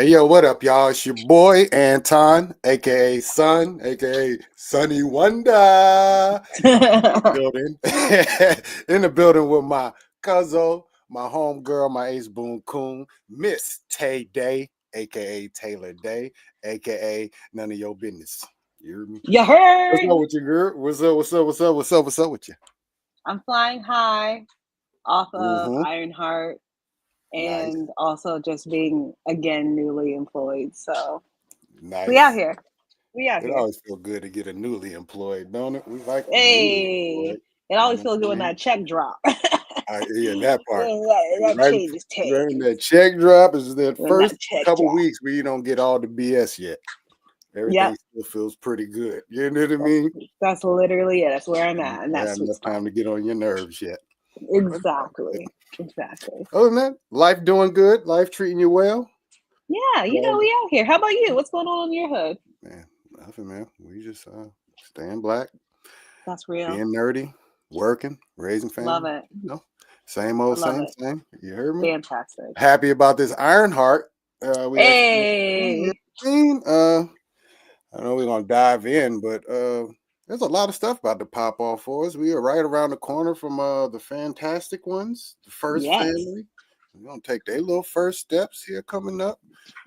Hey, yo, what up, y'all? It's your boy, Anton, aka Sun, aka Sunny Wonder. Building. In the building with my cousin, my homegirl, my ace boon coon, Miss Tay Day, aka Taylor Day, aka none of your business. You hear me? You What's heard? up with you, girl? What's up? What's up? What's up? What's up? What's up with you? I'm flying high off of Mm-hmm. Ironheart Nice, and also just being again newly employed. So we out nice. here. We out It here. always feels good to get a newly employed, don't it? We like newly Hey, employed. it You always know feels what good I when mean? that check drop. Yeah, that part. that Right, changes right in tastes. that check drop is that When first that check couple drop. weeks where you don't get all the BS yet. Everything Yep. still feels pretty good. You know what I That's mean? that's literally it. That's where I'm You at, and don't that have sweet enough spot. time to get on your nerves yet. But Exactly. Exactly. other than that, life doing good. Life treating you well. Yeah, we out here. How about you? What's going on in your hood? Man, nothing, man. We just staying black, That's real. being nerdy, working, raising Love family. it. You know, same I old, love same, it. same. You heard me? Fantastic. Happy about this Ironheart. We actually, you know Hey. what I mean? I know we're gonna dive in, but there's a lot of stuff about to pop off for us. We are right around the corner from the Fantastic Ones, the first Yes. family. We're gonna take their little first steps here coming up.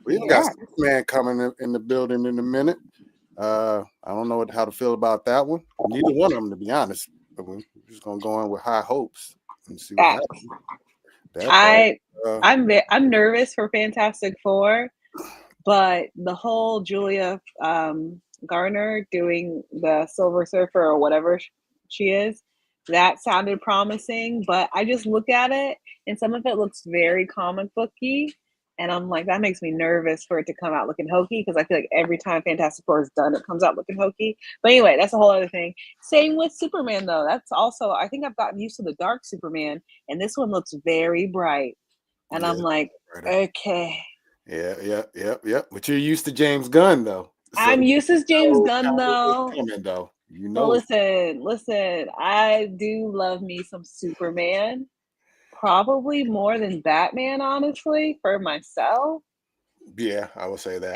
We even got Yes. Superman coming in the building in a minute. I don't know how to feel about that one. Neither one of them, to be honest. But we're just gonna go in with high hopes and see what Facts. happens. That part. I Uh, I'm nervous for Fantastic Four, but the whole Julia Garner doing the Silver Surfer or whatever she is, that sounded promising. But I just look at it, and some of it looks very comic booky, and I'm like, that makes me nervous for it to come out looking hokey because I feel like every time Fantastic Four is done, it comes out looking hokey. But anyway, that's a whole other thing. Same with Superman though. That's also I think I've gotten used to the dark Superman, and this one looks very bright, and I'm yeah, like, okay. yeah. But you're used to James Gunn though, so I'm you used to James know Gunn kind of what's though. coming though. You But know, listen, I do love me some Superman. Probably more than Batman, honestly, for myself. yeah, I would say that.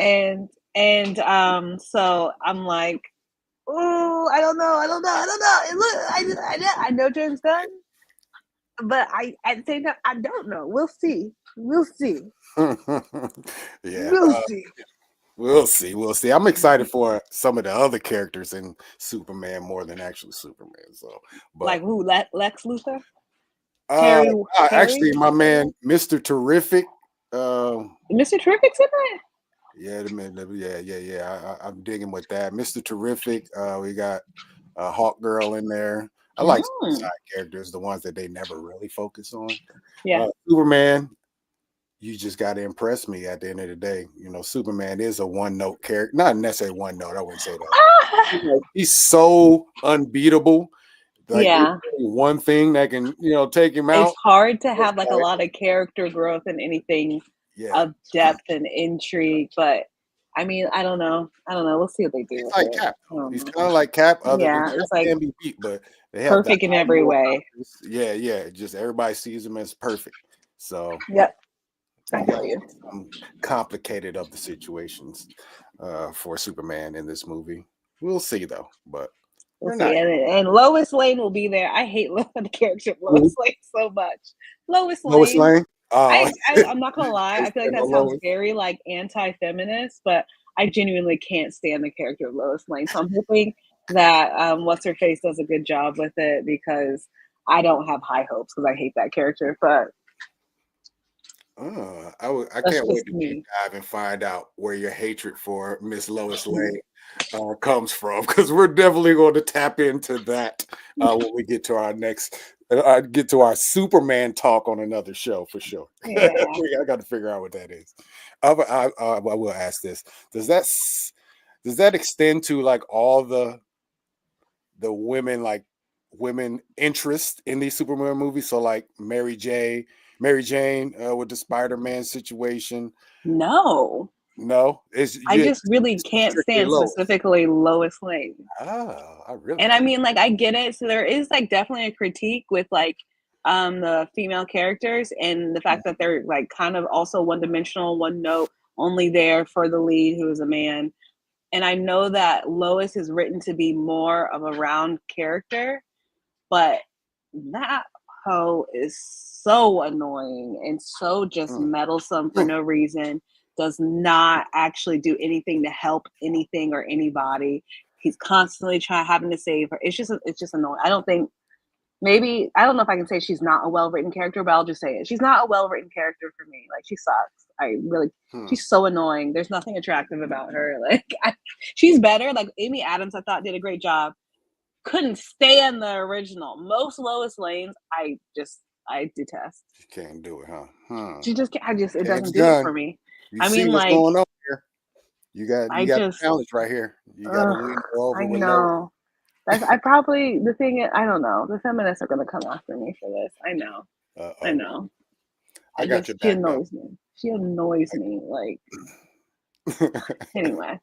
So I'm like, oh, I don't know. I know James Gunn, but I at the same time I don't know. We'll see. Yeah, We'll see. we'll see. I'm excited for some of the other characters in Superman more than actually Superman. So, but Like who? Lex Luthor? uh, Harry? actually, Harry? my man, Mr. Terrific. Uh, Mr. Terrific's in it? yeah, yeah. I'm digging with that. Mr. Terrific. We got Hawk Girl in there. I like Mm. side characters, the ones that they never really focus on. Yeah. Superman, you just got to impress me at the end of the day. You know, Superman is a one note character, not necessarily one note. I wouldn't say that. You know, he's so unbeatable. Like there's Yeah. only one thing that can, take him It's out. hard to It's have like a like, lot of character growth and anything yeah, of depth and intrigue, but I mean, I don't know. We'll see what they do he's with like it. Cap. I don't He's know. kind of like Cap. Other than Yeah, Cap it's like can be beat, but they have the perfect in every way. Yeah. Just everybody sees him as perfect. So Yep, I you got feel you. some complicated of the situations for Superman in this movie. We'll see though, but We'll we're see. not. And Lois Lane will be there. I hate the character of Lois Lane so much. Lois Lois Lane. Lane. I'm not gonna lie. I feel like Stand that on sounds Lois. very like anti-feminist, but I genuinely can't stand the character of Lois Lane. So I'm hoping that what's her face does a good job with it because I don't have high hopes because I hate that character. But I that's can't wait just to deep me. dive and find out where your hatred for Miss Lois Lane comes from, because we're definitely going to tap into that when we get to our next get to our Superman talk on another show for sure. I Yeah. got to figure out what that is. I will ask this: does that extend to like all the women, like women interest in these Superman movies? So like Mary Jane with the Spider-Man situation. No. No, I just really it's can't strictly stand Lois. specifically Lois Lane. Oh, I really And I can't. mean, like, I get it. So there is like definitely a critique with like the female characters and the fact that they're like kind of also one dimensional, one note. only there for the lead, who is a man. And I know that Lois is written to be more of a round character, but that hoe is so annoying and so just meddlesome for no reason. Does not actually do anything to help anything or anybody. He's constantly having to save her. It's just annoying. I don't know if I can say she's not a well-written character, but I'll just say it. She's not a well-written character for me. Like, she sucks. She's so annoying. There's nothing attractive about her. Like, she's better. Like, Amy Adams, I thought, did a great job. Couldn't stand the original. Most Lois Lanes, I detest. You can't do it, huh? She just, it doesn't do it for me. You see what's going on here. You got challenge right here. You got to win over with Lois. The thing is, I don't know. The feminists are going to come after me for this. I know. I know. I got your back. She annoys me. She annoys me. Like, anyway.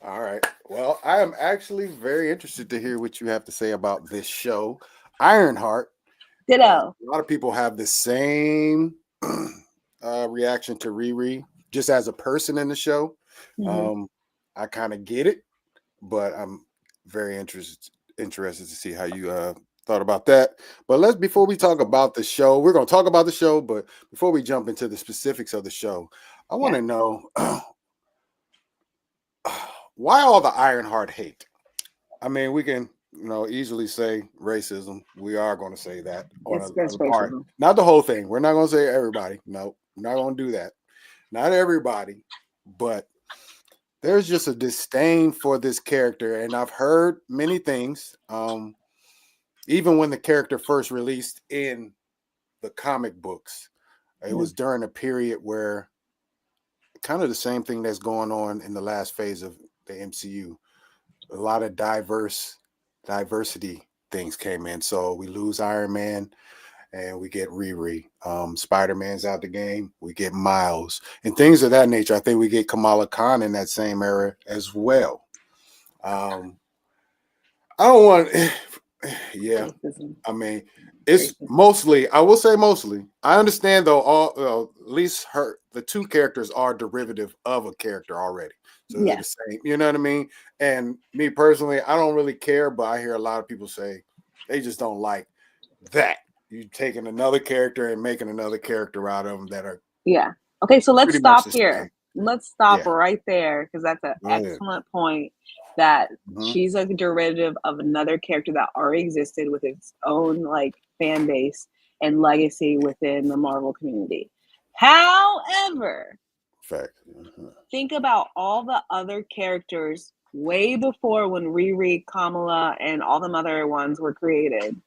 All right. Well, I am actually very interested to hear what you have to say about this show, Ironheart. Ditto. A lot of people have the same reaction to Riri, just as a person in the show. Mm-hmm. I kind of get it, but I'm very interested to see how you thought about that. But before we talk about the show, we're going to talk about the show, but before we jump into the specifics of the show, I want to know why all the Ironheart hate. I mean, we can, easily say racism. We are going to say that on a part. Not the whole thing. We're not going to say everybody. No, we're not going to do that. Not everybody, but there's just a disdain for this character, and I've heard many things. Even when the character first released in the comic books, it was during a period where kind of the same thing that's going on in the last phase of the MCU. A lot of diversity things came in. So we lose Iron Man and we get Riri. Spider-Man's out the game. We get Miles and things of that nature. I think we get Kamala Khan in that same era as well. I don't want yeah. I mean, it's mostly, I will say mostly. I understand though, at least the two characters are derivative of a character already. So they're the same, you know what I mean? And me personally, I don't really care, but I hear a lot of people say they just don't like that. You taking another character and making another character out of them that are Okay, so let's stop here. Let's stop right there, because that's an excellent point. That she's a derivative of another character that already existed with its own fan base and legacy within the Marvel community. However, think about all the other characters way before when Riri, Kamala, and all them other ones were created.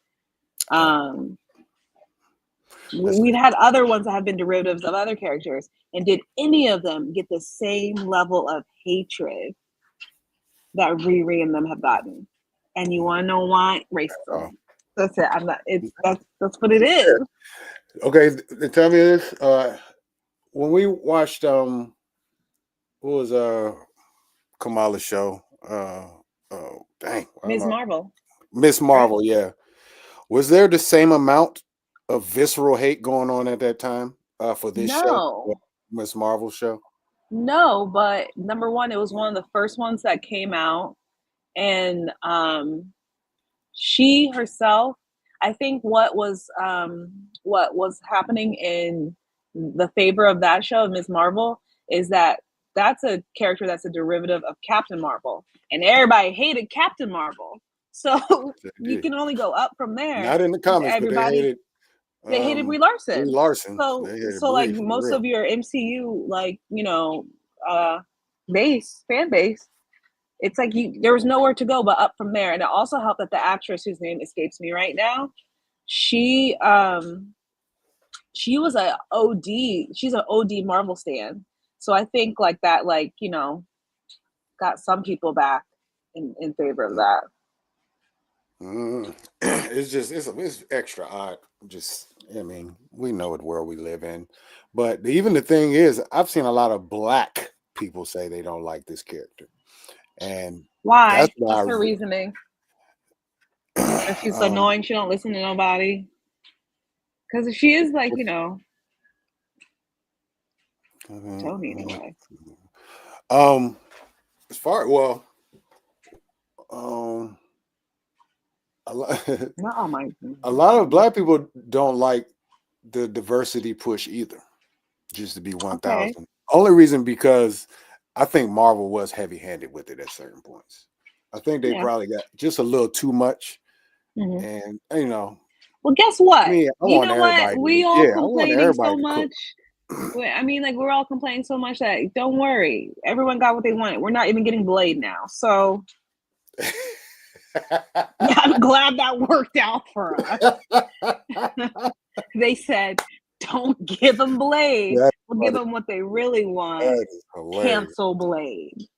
We've had other ones that have been derivatives of other characters, and did any of them get the same level of hatred that Riri and them have gotten? And you want to know why? Racism. That's it. That's what it is. Okay, tell me this. When we watched what was Kamala's show? Ms. Marvel. Miss Marvel, yeah. Was there the same amount of visceral hate going on at that time for this show, Miss Marvel show? No, but number one, it was one of the first ones that came out, and she herself, I think what was happening in the favor of that show, Miss Marvel, is that that's a character that's a derivative of Captain Marvel, and everybody hated Captain Marvel. So you can only go up from there. Not in the comics, everybody. But they hated Brie Larson. Brie Larson. So like most of your MCU, fan base, it's like there was nowhere to go but up from there. And it also helped that the actress whose name escapes me right now, she was a OD. She's an OD Marvel stan. So I think that got some people back in favor of that. It's extra odd. We know what world we live in, but even the thing is, I've seen a lot of Black people say they don't like this character, and why? What's her reasoning? If she's annoying, she don't listen to nobody. Because if she is Tony anyway. As far um, a lot, Not all my. a lot of black people don't like the diversity push either. Just to be 1,000. Okay. Only reason because I think Marvel was heavy-handed with it at certain points. I think they Yeah. probably got just a little too much, Mhm. and Well, guess what? me, I You want know what? everybody We to, all I want complaining everybody so to cook. much. I mean, like we're all complaining so much that don't worry, everyone got what they wanted. We're not even getting Blade now, so yeah, I'm glad that worked out for us. They said, "Don't give them Blade. We'll give them what they really want. That is hilarious. Cancel Blade."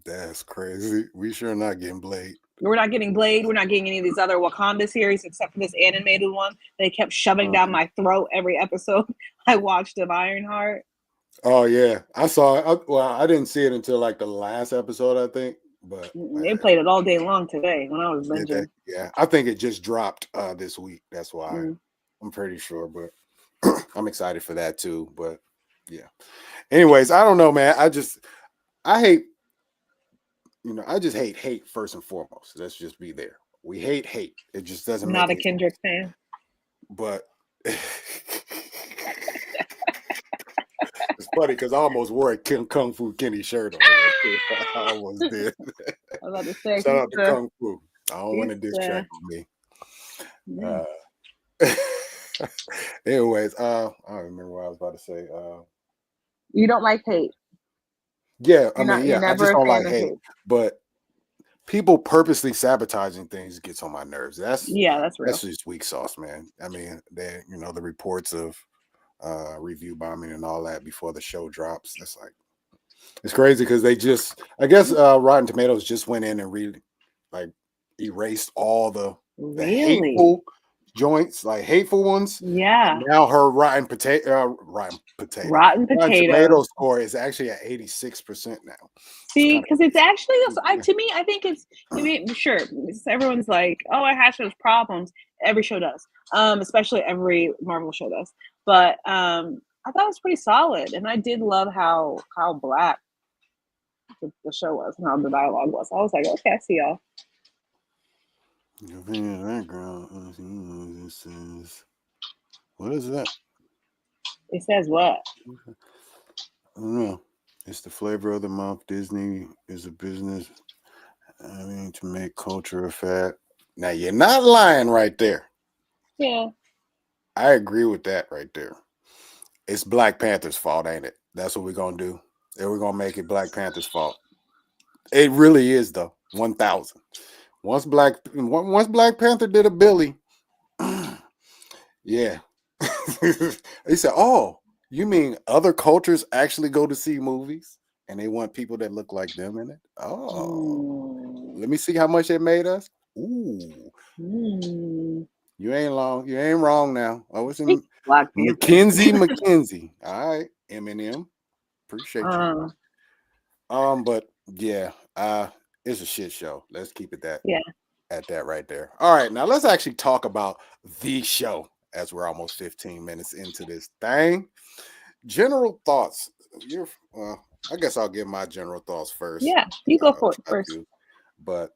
That's crazy. We sure not getting Blade. We're not getting Blade. We're not getting any of these other Wakanda series except for this animated one. They kept shoving down my throat every episode I watched of Ironheart. Oh yeah, I saw it. I didn't see it until like the last episode, I think. But They played it all day long today when I was binging. Yeah, I think it just dropped this week. That's why I'm pretty sure. But I'm excited for that too. But yeah. Anyways, I don't know, man. I hate. I just hate first and foremost. Let's just be there. We hate. It just doesn't make Not a any Kendrick sense. fan. But it's funny because I almost wore a Kung Fu Kenny shirt on. I almost did. I was about to say, Shout out to Kung Fu. I don't want to diss track on me. Anyways, I don't remember what I was about to say. You don't like hate. Yeah, You're I just never a don't fan like of hate. But people purposely sabotaging things gets on my nerves. That's real. That's just weak sauce, man. I mean, the reports of review bombing and all that before the show drops. That's like, it's crazy because they just, I guess, Rotten Tomatoes just went in and erased all the hateful joints, like hateful ones. Yeah. And now her Rotten Tomato score is actually at 86% now. See, because it's actually, to me, I think it's, sure, everyone's like, oh, it has those problems. Every show does, especially every Marvel show does. But I thought it was pretty solid, and I did love how black the show was and how the dialogue was. I was like, okay, I see y'all. What is that? It says what? I don't know. It's the flavor of the month. Disney is a business. To make culture a fad. Now you're not lying right there. Yeah. I agree with that right there. It's Black Panther's fault, ain't it? That's what we're gonna do. And we're gonna make it Black Panther's fault. It really is though. 1,000. Once Black Panther did a Billy, yeah. They said, "Oh, you mean other cultures actually go to see movies and they want people that look like them in it? Oh, let me see how much it made us. Ooh, you ain't wrong now. I was in McKenzie. All right, Eminem, appreciate you. But yeah, it's a shit show. Let's keep it at that right there. All right, now let's actually talk about the show as we're almost 15 minutes into this thing. General thoughts. I guess I'll give my general thoughts first. Yeah, you go for it first. But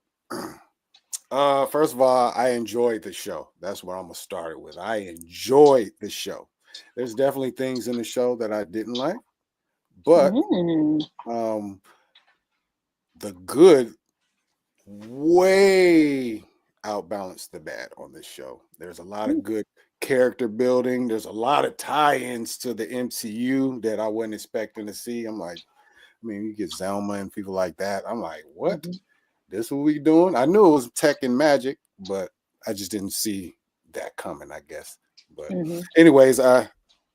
first of all, I enjoyed the show. That's what I'm gonna start with. I enjoyed the show. There's definitely things in the show that I didn't like, but the good way outbalanced the bad on this show. There's a lot of good character building. There's a lot of tie-ins to the MCU that I wasn't expecting to see. I'm like, you get Zelma and people like that. I'm like, what? This is what we doing? I knew it was tech and magic, but I just didn't see that coming, I guess. But anyways, I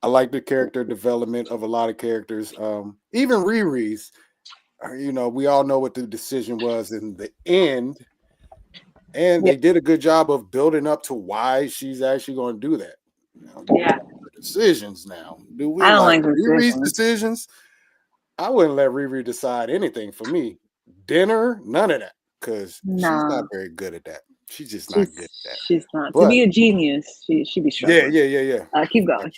like the character development of a lot of characters. Even Riri's, we all know what the decision was in the end. And they did a good job of building up to why she's actually going to do that. Decisions now. Do we like Riri's decisions? I wouldn't let Riri decide anything for me. Dinner, none of that. Because she's not very good at that. She's just not good at that. She's not. To be a genius, she'd be struggling. Yeah. Keep going.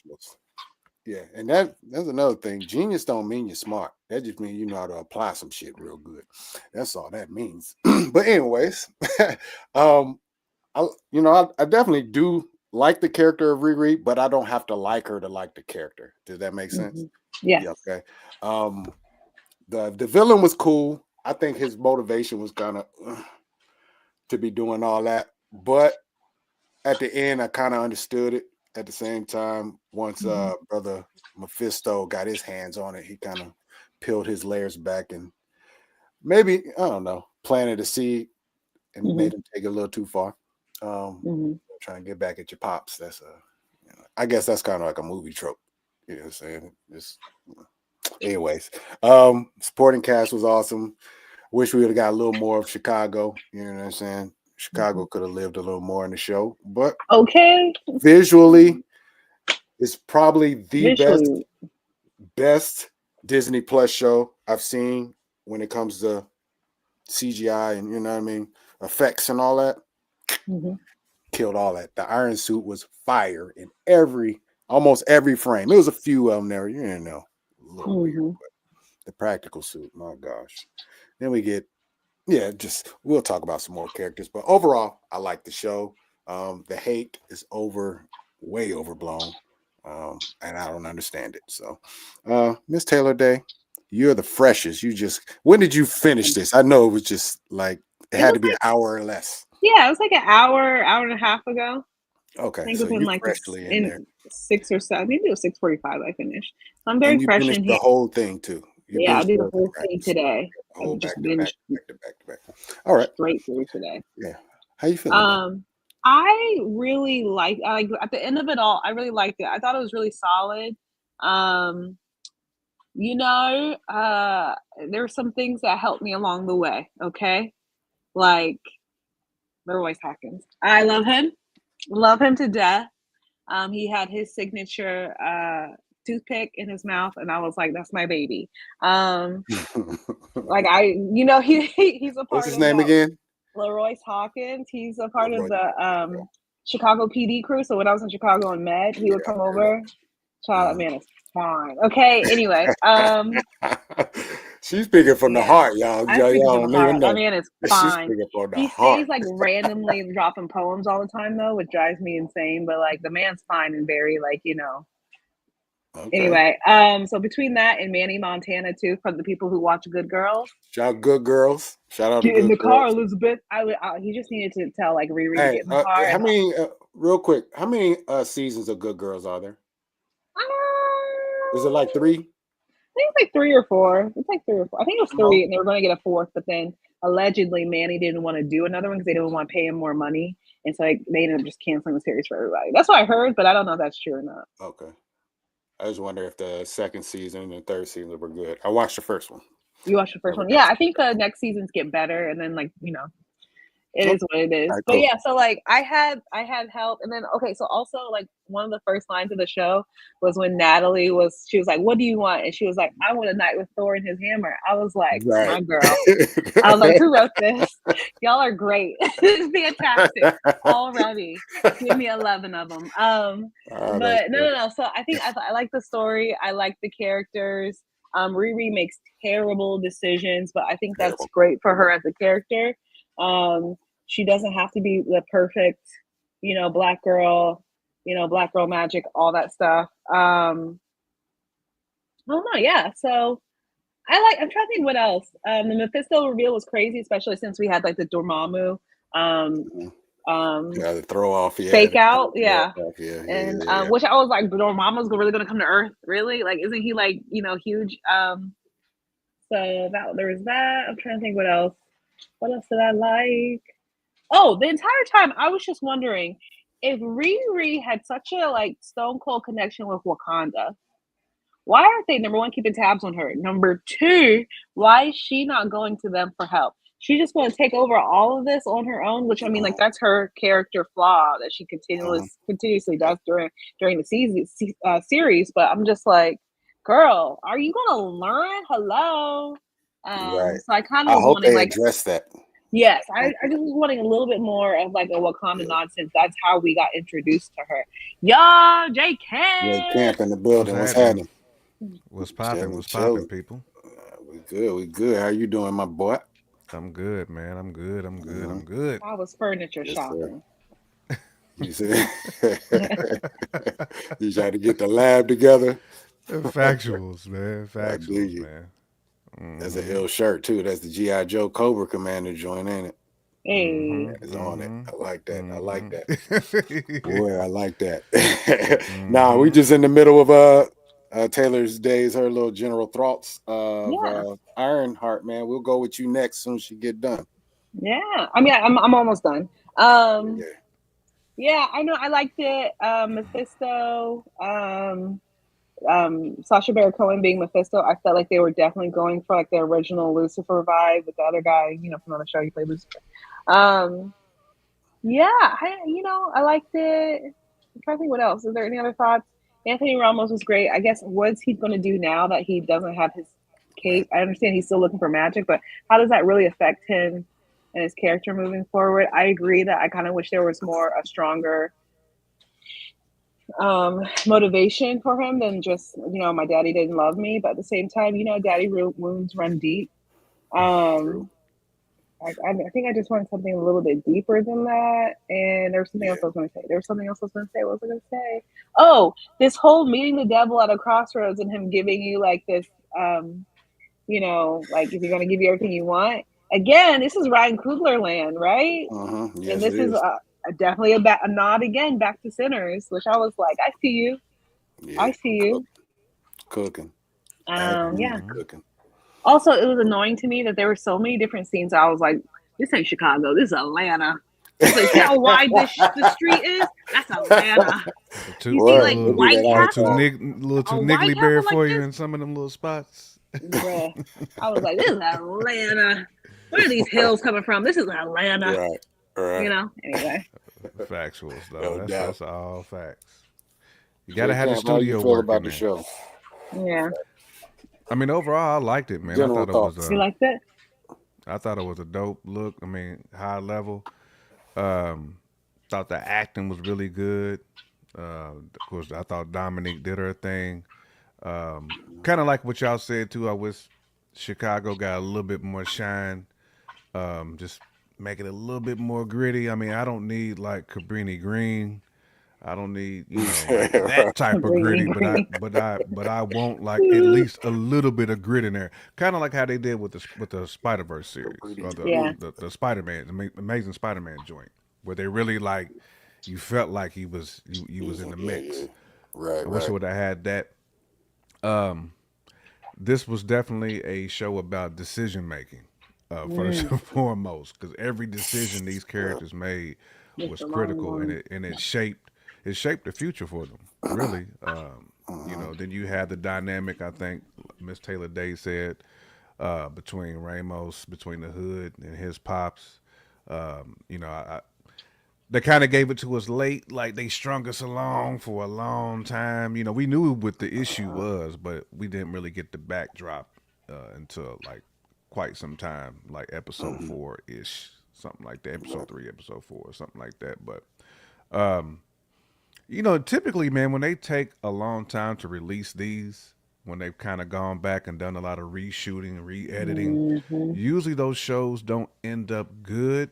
Yeah, and that's another thing. Genius don't mean you're smart. That just means you know how to apply some shit real good. That's all that means. But anyways, um, I definitely do like the character of Riri, but I don't have to like her to like the character. Does that make sense? Yes. Yeah. Okay. Um, the villain was cool. I think his motivation was kind of to be doing all that, but at the end, I kind of understood it. At the same time, once brother Mephisto got his hands on it, he kind of peeled his layers back and maybe I don't know, planted a seed and made him take it a little too far. Trying to get back at your pops. That's I guess that's kind of like a movie trope. You know what I'm saying? Just anyways. Supporting cast was awesome. Wish we would have got a little more of Chicago. You know what I'm saying? Chicago could have lived a little more in the show, but okay. Visually, it's probably the Visually. best Disney Plus show I've seen when it comes to CGI and you know what I mean, effects and all that. Killed all that. The Iron Suit was fire in almost every frame. It was a few of them there, you know, a little weird, but the practical suit, my gosh. Then we get, we'll talk about some more characters, but overall, I like the show. The hate is way overblown, and I don't understand it. So, Miss Taylor Day, you're the freshest. When did you finish this? I know it was just like it had to be an hour or less. Yeah, it was like an hour and a half ago. Okay, I think so it was you're like freshly in there. 6 or 7. Maybe it was 6:45. I finished. So I'm very and you fresh finished in the here. whole thing too. Yeah, I did the whole thing today. Whole Just back to back. All right, straight through today. Yeah, how you feeling? I really like at the end of it all. I really liked it. I thought it was really solid. There were some things that helped me along the way. Okay, like Leroy Hawkins. I love him to death. He had his signature toothpick in his mouth, and I was like, "That's my baby." He's a part What's his of name again? Leroy Hawkins. He's a part of the Chicago PD crew. So when I was in Chicago and Med, he would come over. Child, that man is fine. Okay, anyway. She's speaking from the heart, y'all. I'm speaking from Y'all the don't heart. even That know. man is She's fine. speaking from the He heart. stays like randomly dropping poems all the time though, which drives me insane. But like the man's fine and very like, Okay. Anyway, so between that and Manny Montana too, for the people who watch Good Girls. Shout out Good Girls. Shout out to Get in Good the car, Girls. Elizabeth. He just needed to tell like Riri to get in the car. How many? Real quick, how many seasons of Good Girls are there? Is it like 3? I think it's like 3 or 4. It's like 3 or 4. I think it was 3, and they were going to get a 4th, but then allegedly Manny didn't want to do another one because they didn't want to pay him more money, and so they ended up just canceling the series for everybody. That's what I heard, but I don't know if that's true or not. Okay. I just wonder if the second season and third season were good. I watched the first one. You watched the first one? Yeah, I think next seasons get better, and then it is what it is. Right, but cool. Yeah, so like I had help, and then so also like one of the first lines of the show was when Natalie she was like, "What do you want?" And she was like, "I want a night with Thor and his hammer." I was like, right. My girl. I was like, who wrote this? Y'all are great. It's fantastic already. Give me 11 of them. But no. So I think I like the story. I like the characters. Riri makes terrible decisions, but I think that's great for her as a character. She doesn't have to be the perfect, black girl, black girl magic, all that stuff. I don't know. Yeah. So I'm trying to think what else. The Mephisto reveal was crazy, especially since we had like the Dormammu. The throw off, fake out, and which I was like, Dormammu's really gonna come to Earth, really? Like, isn't he like huge? So there was that. I'm trying to think what else. What else did I like? Oh, the entire time I was just wondering if Riri had such a like stone cold connection with Wakanda. Why aren't they, number one, keeping tabs on her? Number two, why is she not going to them for help? She just want to take over all of this on her own, which I mean, like that's her character flaw that she continuously does during the series. But I'm just like, girl, are you gonna learn? Hello. Right. So I kind of hope wanted they address that. Yes, I just was wanting a little bit more of like a Wakanda Yeah. nonsense. That's how we got introduced to her. Y'all, J Yeah, Camp. camp in the What's building. What's happening? happening? What's popping? Chilling, What's popping, chilling. people? We good. We good. How you doing, my boy? I'm good, man. I'm good. I'm good. Mhm. I'm good. I was furniture Yes, sir. shopping. You said you tried to get the lab together. Factuals, man. I dig Factuals, it. man. That's an Mm-hmm. ill shirt too. That's the GI Joe Cobra Commander joint, ain't it? Mm-hmm. Hey, It's on it. I like that. I like that. Mm-hmm. Boy, I like that. Nah, we Mm-hmm. just in the middle of Taylor's days, her little general thoughts of yeah, Ironheart, man. We'll go with you next soon as she get done. yeah. I mean, I'm almost done. Yeah. Yeah, I know. I liked it. Mephisto. Sacha Baron Cohen being Mephisto. I felt like they were definitely going for like the original Lucifer vibe with the other guy, from the show he played Lucifer. Um, Yeah, I liked it. I'm trying to think what else. Is there any other thoughts? Anthony Ramos was great. I guess what's he going to do now that he doesn't have his Right. cape? I understand he's still looking for magic, but how does that really affect him and his character moving forward? I agree that I kind of wish there was a stronger motivation for him than just my daddy didn't love me. But at the same time, daddy wounds run deep. True. Um, I think I just wanted something a little bit deeper than that. And there was something else Yeah. I was going to say. There was something else I was going to say. What was I going to say? Oh, this whole meeting the devil at a crossroads and him giving you like this, like if you're going to give you everything you want. Again, this is Ryan Coogler land, right? And Yes, it this is is. definitely a nod again back to Sinners, which I was like, I see you. Yeah. I see you. Cooking. Yeah. Absolutely Mm-hmm. cooking. Also, it was annoying to me that there were so many different scenes. I was like, "This ain't Chicago. This is Atlanta." I was like, "See how wide the street is? That's Atlanta." Too You see, Word. like They little, do White that all little the too time. Castle, little too a White niggly bear Castle like for you this, in some of them little spots. bruh. I was like, "This is Atlanta. Where are these hills coming from? This is Atlanta." Right. Right. Anyway. Factuals, though. No That's doubt. that's all facts. You got to J have the Camp, how you studio feel work about in the there. show? Yeah, I mean, overall, I liked it, man. General thoughts. you liked it? I thought it was a dope look. I mean, high level. Um, thought the acting was really good. Of course, I thought Dominique did her thing. Kind of like what y'all said too. I wish Chicago got a little bit more shine. Just make it a little bit more gritty. I mean, I don't need like Cabrini Green. I don't need like that type of gritty, Green, but I green. but I but I want like at least a little bit of grit in there, kind of like how they did with the Spider Verse series Pretty or Yeah, green. the Spider Man, Amazing Spider Man joint, where they really like you felt like you was in the Yeah, yeah. mix. Right, I wish I right. would have had that. Um, this was definitely a show about decision making, first mm, and foremost, because every decision these Yeah. characters made it's was the wrong critical, and one. it shaped the future for them. Really, Mhm. then you had the dynamic. I think Miss Taylor Day said between Ramos, between the Hood and his pops. They kind of gave it to us late, like they strung us along for a long time. We knew what the issue was, but we didn't really get the backdrop until like quite some time, like episode Mhm. 4 ish, something like that. Episode Right. 3, episode 4, something like that. But typically, man, when they take a long time to release these, when they've kind of gone back and done a lot of reshooting, re-editing, Hmm. usually those shows don't end up good,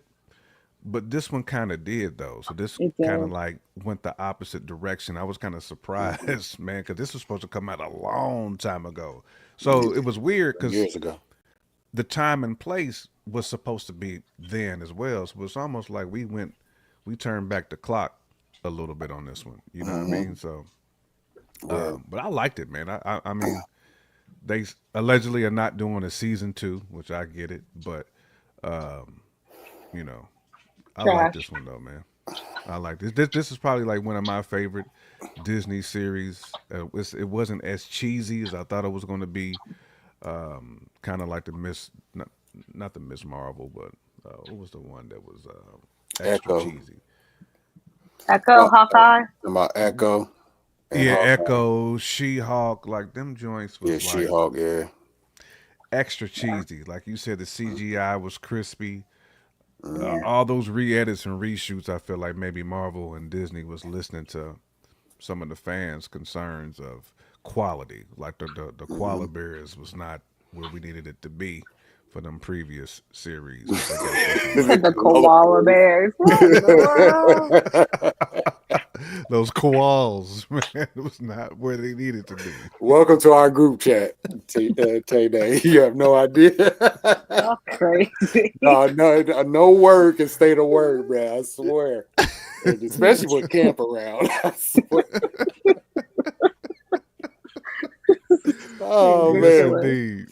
but this one kind of did though. So this It kind of did. like went the opposite direction. I was kind of Mhm. surprised, man, because this was supposed to come out a long time ago. Yeah. So it was weird because Years ago. the time and place was supposed to be then as well. So it's almost like we turned back the clock a little bit on this one. You know what I Hmm. mean? So, Word. but I liked it, man. I mean, they allegedly are not doing a season 2, which I get it, but you know, I like Trash. this one though, man. I like this. This is probably like one of my favorite Disney series. It wasn't as cheesy as I thought it was going to be. Kind of like the not the Miss Marvel, but what was the one that was extra Echo. cheesy? Echo, Uh, Hawkeye. about Echo and Yeah, Hawkeye. Echo, She Hulk, like them joints Yeah, was She like Hulk. Yeah. extra Yeah. cheesy. Like you said, the CGI was crispy. Yeah. All those re-edits and reshoots, I feel like maybe Marvel and Disney was listening to some of the fans' concerns of quality. Like the koala bears was not where we needed it to be for them previous series. So they got some You said the Koala koala bears. What in the world? those koalas, man. It was not where they needed to be. Welcome to our group chat, Tay Day. You have no idea. Y'all crazy. No word can stay the word, man. I swear. And especially with camp around. I swear. Oh Yes, man. indeed.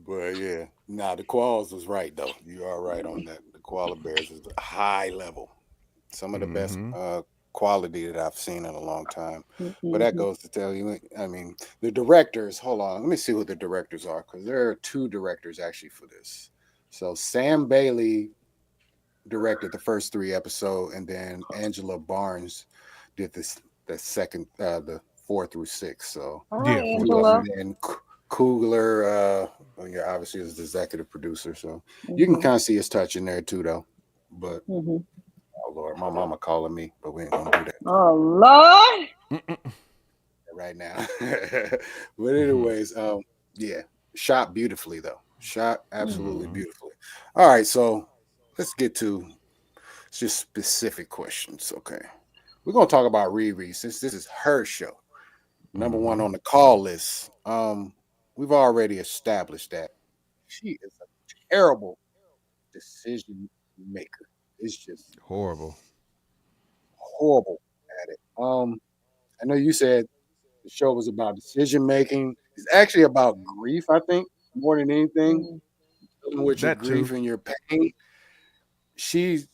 But yeah. Nah, the koalas was right though. You are right on that. The koala bears is a high level. Some of the best quality that I've seen in a long time. But that goes to tell you, I mean, the directors, hold on, let me see who the directors are, because there are 2 directors actually for this. So Sam Bailey directed the first 3 episodes, and then Angela Barnes did the second, the 4 through 6. So Hi, Yeah, 4 through Angela. 6. and Kugler, yeah, obviously is the executive producer. So you can kind of see his touch in there too, though. But oh Lord, my mama calling me, but we ain't gonna do that Oh Lord. right now. But anyways, yeah, shot beautifully though. Shot absolutely beautifully. All right, so let's get to just specific questions. Okay, we're gonna talk about Riri since this is her show, number one on the call list. We've already established that she is a terrible decision maker. It's just Horrible. horrible at it. I know you said the show was about decision making. It's actually about grief, I think, more than anything. Dealing with your That too. grief and your pain. She's,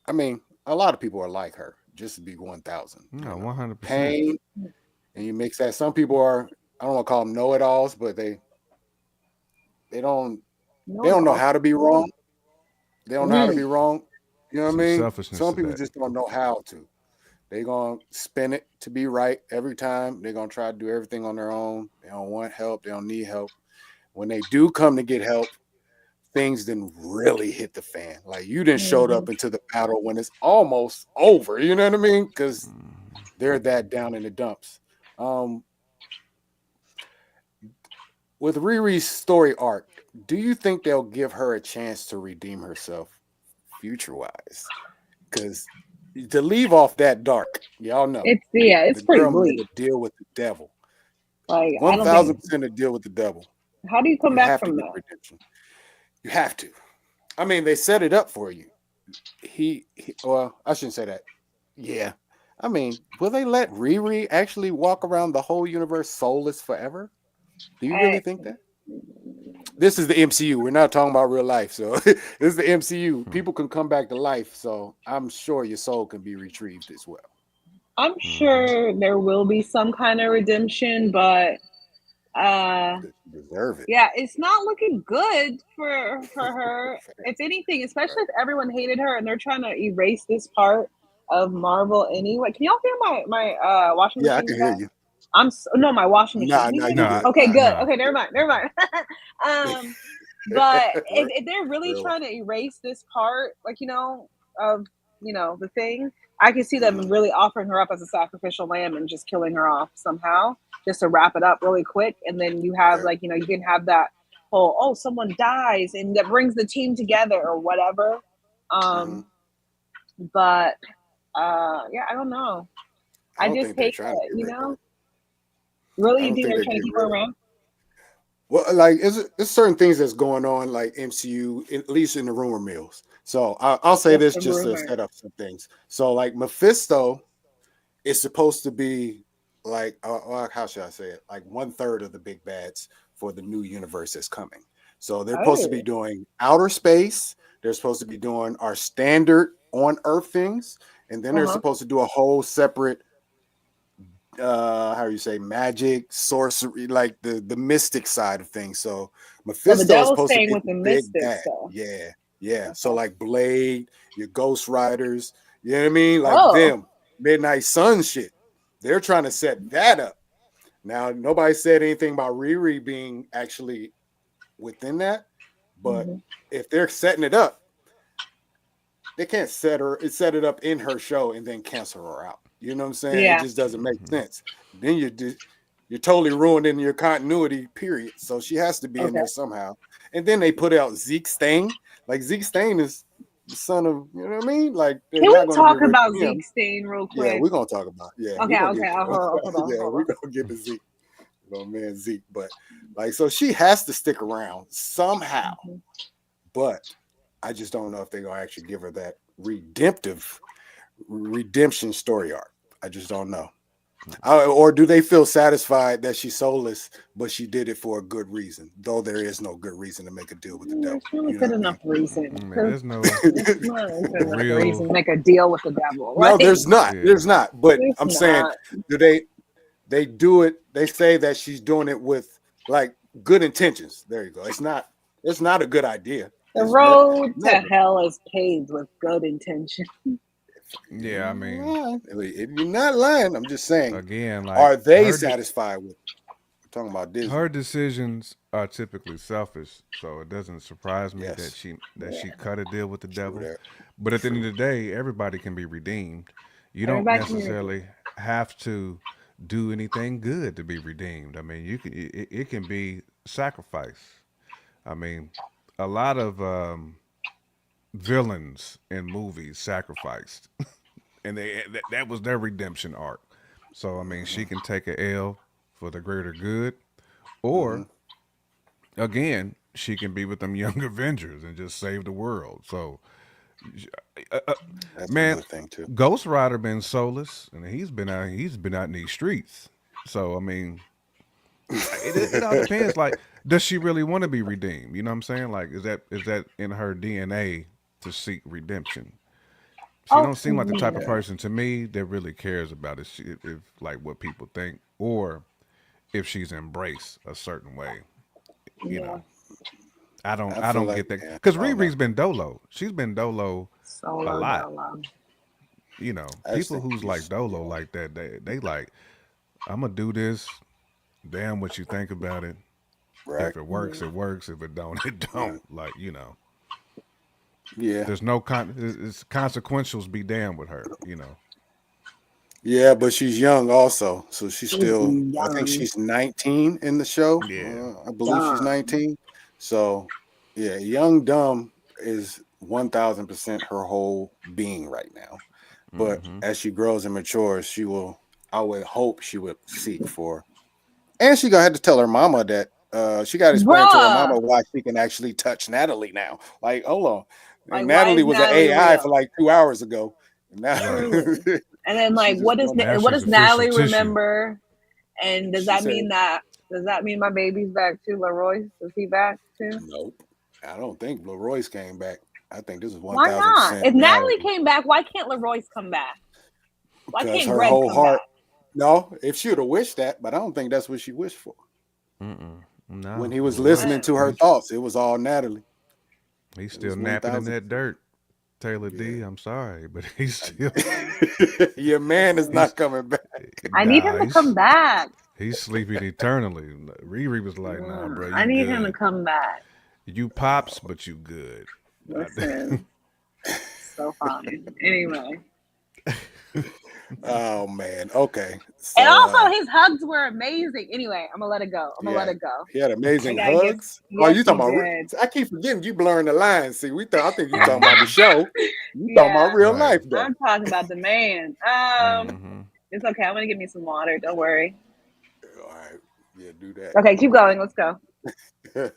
I mean, a lot of people are like her, just to be 1,000. No, 100%. Pain, and you mix that. Some people are, I don't want to call them know it alls, but they don't know how to be wrong. They don't know how to be wrong. You know what I Some mean? selfishness Some to people that. just don't know how to. They're gonna spin it to be right every time. They're gonna try to do everything on their own. They don't want help. They don't need help. When they do come to get help, things didn't really hit the fan. Like you didn't showed up into the battle when it's almost over. You know what I mean? Because they're that down in the dumps. With Riri's story arc, do you think they'll give her a chance to redeem herself future wise? Because to leave off that dark, y'all know It's the pretty girl made bleak. a deal with the devil. Like I don't think. 1,000% a deal with the devil. How do you come You back have to from get that? redemption. You have to. I mean, they set it up for you. Well, I shouldn't say that. Yeah. I mean, will they let Riri actually walk around the whole universe soulless forever? Do you really I, think that? This is the MCU. We're not talking about real life. So this is the MCU. People can come back to life. So I'm sure your soul can be retrieved as well. I'm sure there will be some kind of redemption, but You deserve it. yeah, it's not looking good for her. If anything, especially if everyone hated her and they're trying to erase this part of Marvel anyway. Can y'all hear my washing Yeah, I machine can in the hear back? you. No, my washing machine. Nah, Can you nah, hear you me? No, good. Okay, good. no. Okay, never mind. Never mind. But if they're really Real. trying to erase this part, like of the thing, I can see them Mhm. really offering her up as a sacrificial lamb and just killing her off somehow, just to wrap it up really quick, and then you have Okay. you can have that whole someone dies and that brings the team together or whatever. Mhm. But yeah, I don't know. I I don't just think they're hate trying to that, get rid of her. Really, I you don't think think they're they're trying to getting keep her rid of her. around? Well, like it's certain things that's going on, like MCU, at least in the rumor mills. So I'll say What's this the just to rumor? set up some things. So like Mephisto is supposed to be like how should I say it? Like 1/3 of the big bads for the new universe that's coming. So they're supposed to be Oh, doing outer space. They're supposed to be doing our standard on Earth things, and then they're uh-huh. supposed to do a whole separate how do you say magic sorcery, like the mystic side of things. So So the Mephisto is devil's supposed to staying be with the the big mystic bad. stuff. Yeah, so Okay. like Blade, your Ghost Riders, you know what I mean, like Oh. them Midnight Sun shit. They're trying to set that up. Now nobody said anything about Riri being actually within that, but Mhm. if they're setting it up, they can't set it up in her show and then cancel her out. You know what I'm saying? It Yeah. just doesn't make sense. Then you're totally ruining your continuity, period. So she has to be in Okay. there somehow. And then they put out Zeke Stain. Like Zeke Stain is the son of, you know what I mean? Like they're Can we not going to talk get rid about of him. Zeke Stain real Yeah, quick? we're gonna talk about. Yeah, Okay, we're gonna okay. get to Hold on. yeah, we're gonna get to Zeke, little man Zeke. But like, so she has to stick around somehow. Mhm. But I just don't know if they're gonna actually give her that redemption story arc. I just don't know. Or do they feel satisfied that she's soulless, but she did it for a good reason, though there is no good reason to make a deal with the devil. There's not You know good what enough reason. I mean, there's no There's not a good enough real. reason to make a deal with the devil. No, Like, there's not. Yeah. There's not. But there's I'm saying, not. do they do it? They say that she's doing it with like good intentions. There you go. It's not a good idea. The It's road to never. hell is paved with good intention. Yeah, I mean, If you're not lying, I'm just saying. again, like Are they her satisfied with it? We're talking about Disney. her decisions are typically selfish, so it doesn't surprise me that Yes. she cut a deal with the devil. that. But at the end True. of the day, everybody can be redeemed. You don't Everybody can be necessarily have to do anything good to be redeemed. I mean, you can it can be sacrifice. I mean, a lot of villains in movies sacrificed, and that was their redemption arc. So I mean, she can take a L for the greater good, or again, she can be with them young Avengers and just save the world. So, That's man, another thing too. Ghost Rider been soulless, and he's been out in these streets. So I mean, it all depends. Like, does she really want to be redeemed? You know what I'm saying? Like, is that in her DNA to seek redemption? She Oh, don't seem like the type of yeah. person to me that really cares about if like what people think, or if she's embraced a certain way. You Yeah. know, I I don't feel like, get that yeah, because I don't know. Riri's been dolo. She's been dolo a Solo lot. dolo. You know, I just people think who's like she's dolo like that, they like, I'm gonna do this. Damn what you think about it. right. If it works, it works. If it don't, it don't. Right. Like, you know, Yeah. there's no it's consequentials be damned with her. You know. Yeah, but she's young also. So she's She's still, I think young. she's 19 in the show. Yeah. I believe she's 19. So, yeah, young dumb is 1000% her whole being right now. But Mm-hmm. as she grows and matures, I would hope she would seek for. And she gonna have to tell her mama that she got to explain to her mama Bruh. why she can actually touch Natalie now. Like, hold on. Like, And why Natalie is was an Natalie AI real? for like 2 hours ago. And now Right. Truly. And then, like, she's just what does one. Now what she's does official Natalie tissue. remember? And does She that said, mean my baby's back too? Leroy, is he back too? nope. I don't think Leroy's came back. I think this is Why not? 1000% If Natalie Natalie. came back, why can't Leroy's come back? Why Because can't her Greg whole come heart. back? No, if she would have wished that, but I don't think that's what she wished for. Mm-mm. No. When he was Leroy, listening to her thoughts, it was all Natalie. he's It still was napping in 1000. that dirt. Taylor Yeah. D, I'm sorry, but he's still Your man is he's not coming back. I need him to come back. he's sleeping eternally. Riri was like, nah, bro, I you need him to good. come back. You pops, but you good. Listen, so fine. Anyway. Oh man. Okay. So, And also, his hugs were amazing. Anyway, I'm gonna let it go. yeah, let it go. he had amazing I gotta hugs. get- Oh, yes, you talking he about? did. I keep forgetting you blurring the lines. See, I think you talking about the show. You talking Yeah. about real Right. life though. I'm talking about the man. Mm-hmm. It's okay. I'm gonna give me some water. Don't worry. All right. Yeah, do that. Okay, keep going. Let's go. Yeah,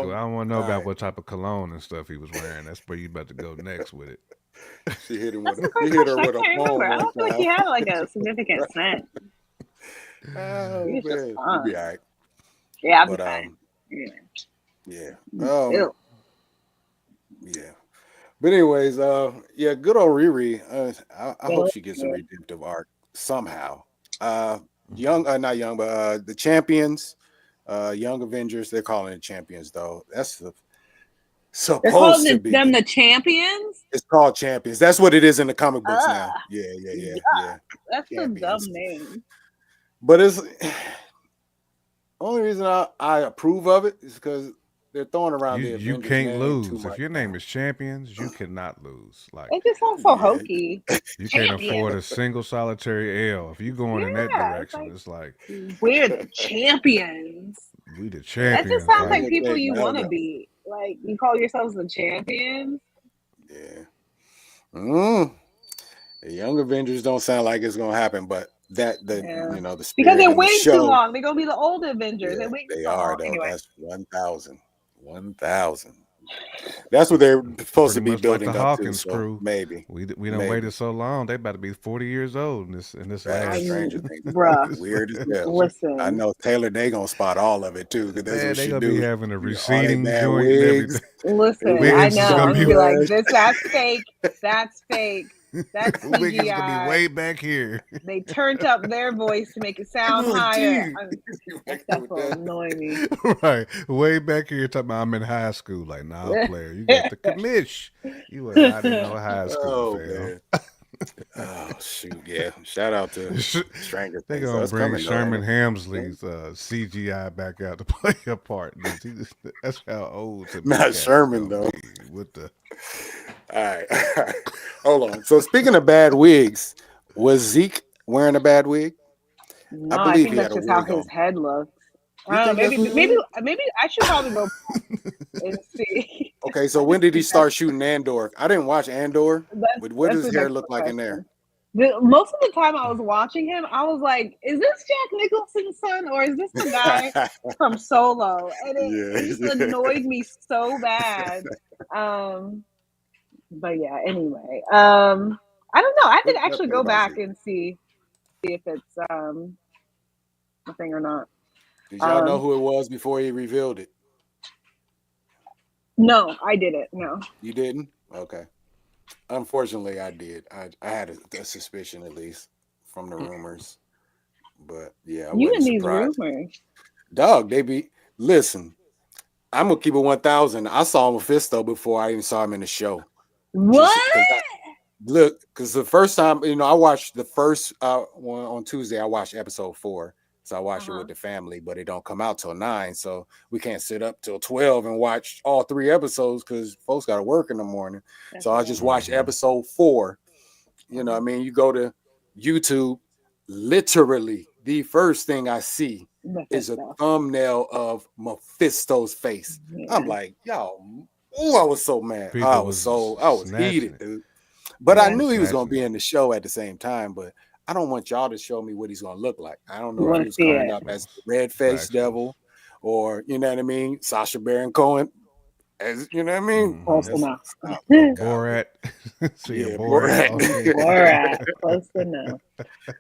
'cause I don't want to know all about right. what type of cologne and stuff he was wearing. That's where you about to go next with it. She hit him That's with a great he hit her question. I with a can't phone remember. I one don't feel like he time. had like a significant scent. Oh He was just man, fun. you'll be all right. Yeah, I'll be But fine. Yeah. yeah, Ew. yeah. But anyways, yeah, good old Riri. I hope she gets a redemptive arc somehow. Young, not young, but the champions, Young Avengers. They're calling it champions though. That's They're supposed calling to be. them the champions? It's called champions. That's what it is in the comic books now. Yeah. That's a dumb Champions. name. But it's only reason I approve of it is because they're throwing around the You Avengers can't name too lose. If much your name now. is Champions, you cannot lose. Like It just sounds so Yeah, hokey. you can't afford Champion. a single solitary L. If you going in that Yeah, it's direction, like it's like we're the champions. we the That just champions. sounds I ain't like Like gonna tell people you, you man, I don't want to know. be. Like you call yourselves the champions. Yeah. Mm. The Young Avengers don't sound like it's gonna happen, but Yeah, the because spirit they're in the waiting too show, long. They're gonna be the old Avengers. yeah, They're waiting they so are long. though. Anyway, That's 1,000. 1,000. That's what they're supposed pretty to be much like the building up to. Hawkins So crew. maybe, We done maybe. waited so long. They about to be 40 years old in this That and last. Stranger Things is gonna bruh, be weird as hell. I listen, know Taylor. They gonna spot all of it too, because that's Man, what they she gonna be do. having a All they receding bad joint and wigs. everything. They listen. I wigs Wiggins is is know. gonna gonna I'm be gonna be be like, flashed. this. That's fake. That's fake. That's Wiggins is gonna be CGI. way back here. They turned up their voice to make it sound Oh, higher. gee. That Like stuff with will that. annoy me. Right, way back here. Talking about I'm in high school. Like, nah, player, you got the commish. You are not in no high school, Oh fam. man. Oh shoot, yeah. Shout out to Stranger They Things. So gonna it's bring coming though, ain't Sherman it? Hamsley's CGI back out to play a part. That's how old to me Not cats is Sherman gonna though. be with the. All right. All right. Hold on. So speaking of bad wigs, was Zeke wearing a bad wig? I No, I believe think he had that's a just how wig his on. head looks. You think that's Maybe, what it maybe, was? maybe I should probably go and see. Okay, so I when just did he think that's start shooting Andor? I didn't watch Andor, but what that's does the his hair next look like in there? question. Most of the time I was watching him, I was like, "Is this Jack Nicholson's son, or is this the guy from Solo?" And it just Yeah. annoyed me so bad. Um, but yeah, anyway, I don't know. I What could did y'all actually think go about back Zeke? and see if it's a thing or not. Did y'all know Um, who it was before he revealed it? no, I didn't. No, You didn't? Okay. Unfortunately, I did. I had a suspicion, at least from the rumors. But yeah, I you wasn't and these surprised. rumors. Dog, they be listen. I'm gonna keep it 1,000. I saw Mephisto before I even saw him in the show. What? Just because because the first time, I watched the first one on Tuesday. I watched episode 4, so I watched it with the family, but it don't come out till 9, so we can't sit up till 12 and watch all 3 episodes because folks got to work in the morning. That's So I just watched episode 4. You go to YouTube, literally the first thing I see is a Mephisto. thumbnail of Mephisto's face. Yeah. I'm like, y'all, I was so mad. People I was was snatching heated, it. dude. But Yeah. I knew he was gonna Snatching be it. in the show at the same time. But I don't want y'all to show me what he's gonna look like. I don't know You if want he to was see coming it? up as the red-faced Factual. devil, or you know what I mean, Sacha Baron Cohen, as you know what I mean. Close Mhm. enough. Borat. See Yeah, Borat. Borat. Borat. Close enough.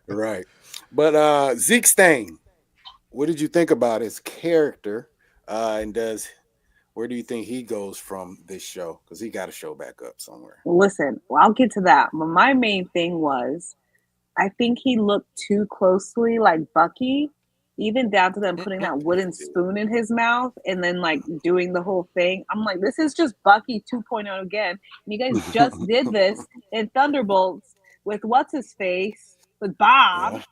Right. But Zeke Stain, what did you think about his character? And where do you think he goes from this show? Because he got to show back up somewhere. Listen, well, I'll get to that. But my main thing was, I think he looked too closely like Bucky, even down to them putting that wooden spoon in his mouth and then like doing the whole thing. I'm like, this is just Bucky 2.0 again. And you guys just did this in Thunderbolts with what's his face, with Bob. Yeah.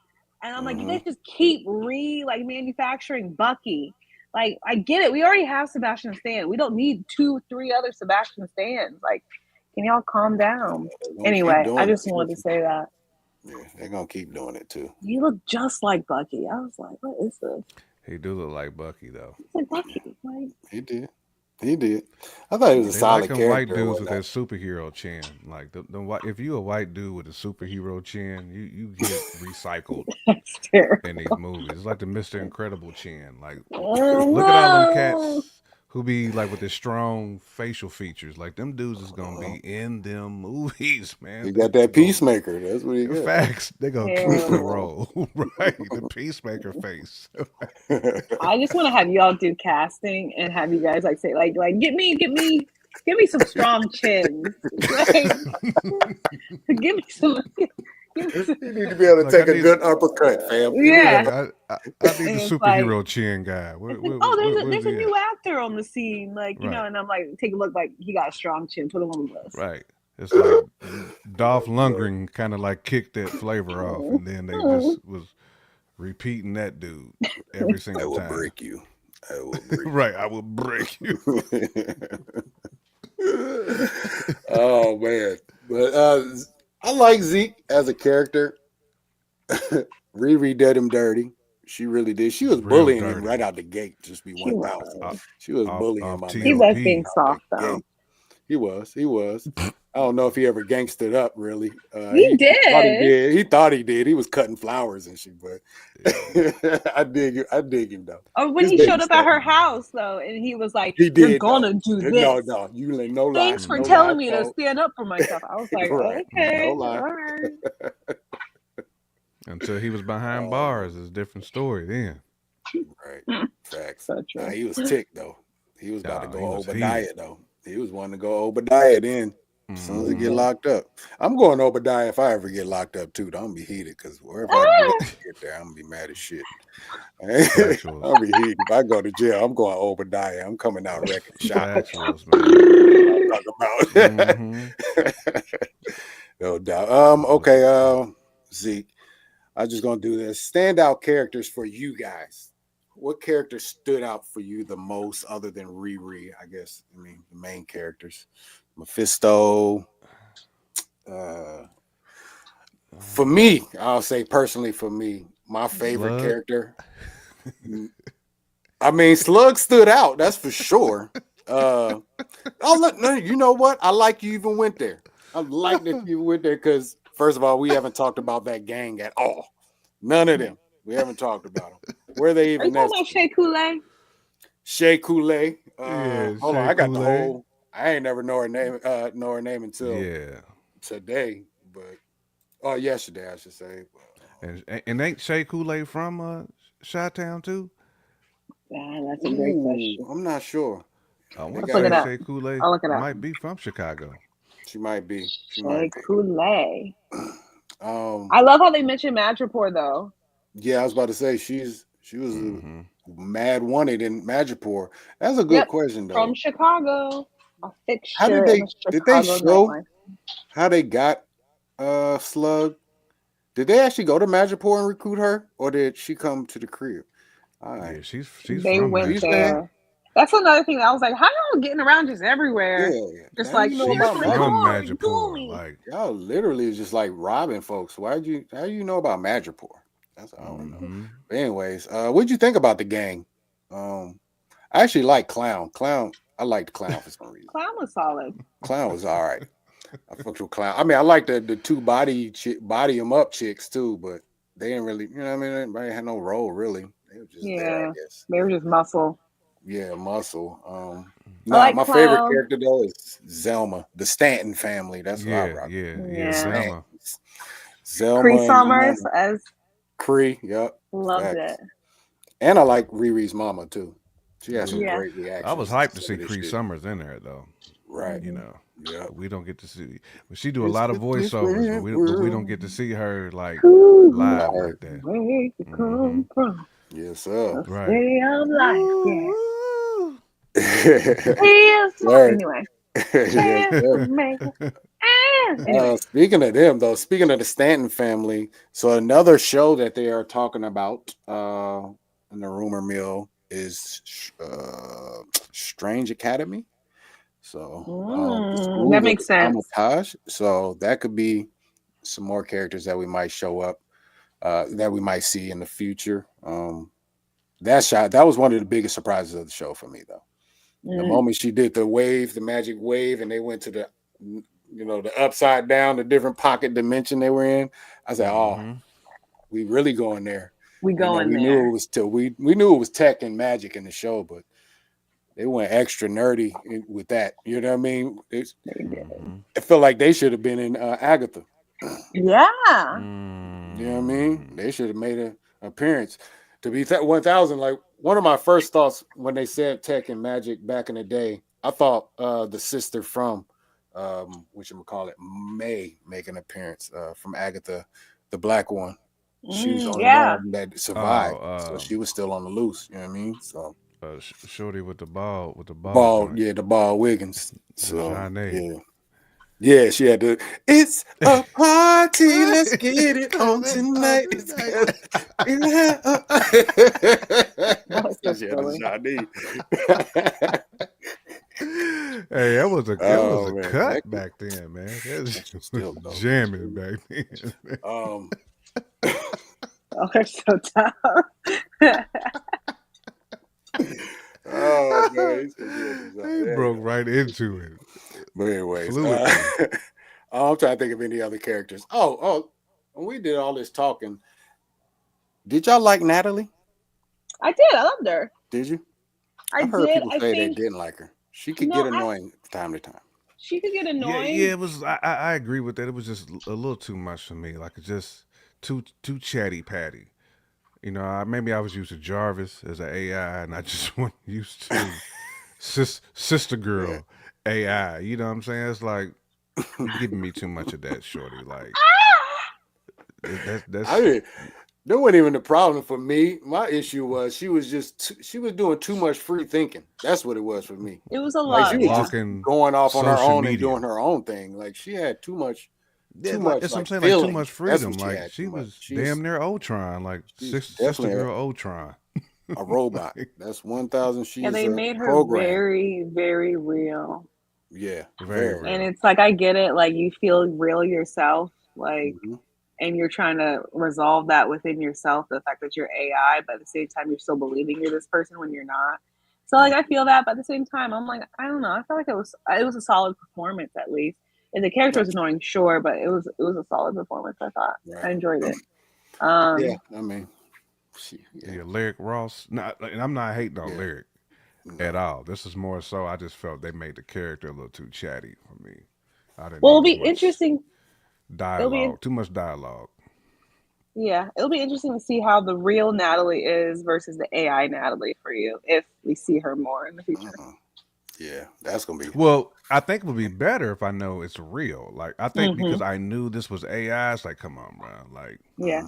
And I'm like, you guys just keep manufacturing Bucky. Like, I get it. We already have Sebastian Stan. We don't need 2-3 other Sebastian Stans. Like, can y'all calm down? Anyway, I just wanted to say that. Yeah, they're gonna keep doing it too. You look just like Bucky. I was like, what is this? He do look like Bucky though. It's like Bucky. Like, He did. I thought he was a They solid like them white character. dudes with that superhero chin. Like if you a white dude with a superhero chin, you get recycled that's terrible. in these movies. It's like the Mr. Incredible chin. Like Oh, look at all them no. cats who be like with the strong facial features. Like them dudes is gonna be in them movies, man. He got that peacemaker. That's what he got. Facts. They gonna keep the role, right? The peacemaker face. I just want to have y'all do casting and have you guys like say like give me some strong chins. Like, give me some. You need to be able to take a good uppercut, fam. Yeah. I need the And it's superhero like- chin guy. There's a new actor on the scene, like you know, Right. and I'm like, take a look, like he got a strong chin. Put him on the list. Right. It's like Dolph Lundgren kind of like kicked that flavor off, and then they just was repeating that dude every That single will time. break you. I will break. Right, I will break you. Oh man, but I like Zeke as a character. Riri did him dirty. She really did. She was Real bullying him dirty. right out the gate. Just be She 1,000. was. She was Off bullying my He man was TOP. being out soft the though. gate. He was. I don't know if he ever gangstered up. Really, He thought he did. did. He thought he did. He was cutting flowers and shit. But Yeah. I dig him though. Or when His he baby showed up at step. her house though, and he was like, He "You're did gonna though. do No, this. no, you ain't no lie. Thanks for No telling lie, me to folks. stand up for myself." I was like, Right. "Okay, No lie. all right." Until he was behind Oh. bars, it's a different story then. Right. Facts. So true. He was ticked though. He was about to Nah, go he was Obadiah heated. though. He was wanting to go Obadiah then. As soon as he get Mhm. locked up. I'm going Obadiah if I ever get locked up too. Don't be heated because wherever I get there, I'm gonna be mad as shit. Factuals. I'll be heated. If I go to jail, I'm going Obadiah. I'm coming out wrecking shop. Factuals, man. Talk about. Mhm. No doubt. Okay, Zeke. I'm just gonna do this. Standout characters for you guys. What character stood out for you the most other than Riri? I guess. I mean, the main characters. Mephisto. For me, I'll say personally for me, my favorite Slug. character. I mean, Slug stood out, that's for sure. Oh, look, no, you know what? I like you even went there. I like that you went there because, first of all, we haven't talked about that gang at all. None of them. We haven't talked about them. Where they Are you even talking about nested? Shea Coulee? Shea Coulee. Yeah, Hold on, Shea I got the Coulee. whole. I ain't never know her name until Yeah. today, but yesterday I should say. And ain't Shea Coulee from Chi-Town too? That's a great question. I'm not sure. I They want to got say it up. Shea Coulee I'll look it up. might be from Chicago. She might be. Shea Coulee. Um, I love how they mentioned Madripoor though. yeah, I was about to say she was Mhm. mad wanted in Madripoor. That's a good question though. From Chicago. A How fixture did in the they show Chicago nightlife. how they got Slug? Did they actually go to Madripoor and recruit her, or did she come to the crib? All right. Yeah, she's They from went You Madripoor. there. That's another thing. I was like, how y'all getting around just everywhere? Yeah. Just How like, you know here's about my Madripoor? From card. Call Madripoor. me. Like, Y'all literally just like robbing folks. How you know about Madripoor? That's I don't know. mhm. But anyways, what'd you think about the gang? I actually like Clown. I liked Clown for some reason. Clown was solid. Clown was all right. I fucked with Clown. I mean, I like the two body him up chicks too, but they didn't really, you know what I mean? They had no role really. They were just there, I guess. They were just muscle. Yeah, muscle. like my Clown. favorite character though is Zelma, the Stanton family. That's what I rock. Yeah. Selma. Zelma Cree and Summers Mama. as Cree, yep. loved Facts. it. And I like Riri's mama too. She had some Yeah. great reactions. I was hyped to some see of this Cree shit. Summers in there though. Right. You know. Yeah. We don't get to see. She do a lot of voiceovers, but we don't get to see her like Ooh, live like that. where you come from? Yes, sir. The Right. city of life. Yeah. Yes, Anyway. sir. Anyway. Speaking of them, though, speaking of the Stanton family, so another show that they are talking about in the rumor mill is Strange Academy. So the schools that of makes the sense. Kamikaze. So that could be some more characters that we might show up, that we might see in the future. That was one of the biggest surprises of the show for me, though. The moment she did the magic wave, and they went to the upside down, the different pocket dimension they were in, I said, "Oh, we really going there." We going there. Knew it was we knew it was tech and magic in the show, but they went extra nerdy with that. You know what I mean? They did. It felt like they should have been in Agatha. Yeah. You know what I mean? They should have made an appearance. To be 1,000, like one of my first thoughts when they said tech and magic back in the day, I thought the sister from whatchamacallit, May make an appearance from Agatha, the black one. She was the only one that survived. So she was still on the loose. You know what I mean? So Shorty with the ball ball, yeah, the ball Wiggins. So Johnny. yeah, she had to. It's a party. Let's get it on tonight. because she had a shiny. Hey, that was a Oh man, cut back then, man. That was still dope. jamming back then. Um, Oh, they're so tough. oh man, He broke right into it. But anyways, Fluidly. I'm trying to think of any other characters. Oh, when we did all this talking, did y'all like Natalie? I did. I loved her. Did you? I heard did. people I say think they didn't like her. She could No, get annoying time to time. she could get annoying. Yeah, it was. I agree with that. It was just a little too much for me. Like it's just too chatty patty. You know, maybe I was used to Jarvis as an AI, and I just wasn't used to sister girl AI. You know what I'm saying? It's like you're giving me too much of that, shorty. Like that's. I mean, that wasn't even the problem for me. My issue was she was doing too much free thinking. That's what it was for me. It was a Like lot. She was just going off on her social own media. and doing her own thing. Like she had too much. That's much, what I'm like, saying. feeling. Like too much freedom. That's what Like had she too much. was damn near Ultron. Like sister definitely girl Ultron. a robot. That's 1,000. She's Yeah, they made her program. very, very real. Yeah, Very real. And it's like I get it. Like you feel real yourself. Like. Mm-hmm. And you're trying to resolve that within yourself, the fact that you're AI, but at the same time, you're still believing you're this person when you're not. So, like, I feel that, but at the same time, I'm like, I don't know. I felt like it was a solid performance, at least. And the character was annoying, sure, but it was a solid performance. I thought I enjoyed it. Yeah, I mean, Lyric Ross. And I'm not hating on Lyric at all. This is more so I just felt they made the character a little too chatty for me. I didn't. Well, it'll be interesting. Dialogue, too much dialogue. Yeah, it'll be interesting to see how the real Natalie is versus the AI Natalie for you, if we see her more in the future. Yeah, that's gonna be. Well, I think it would be better if I know it's real. Like I think because I knew this was AI, it's like, come on, bro. Like, yeah.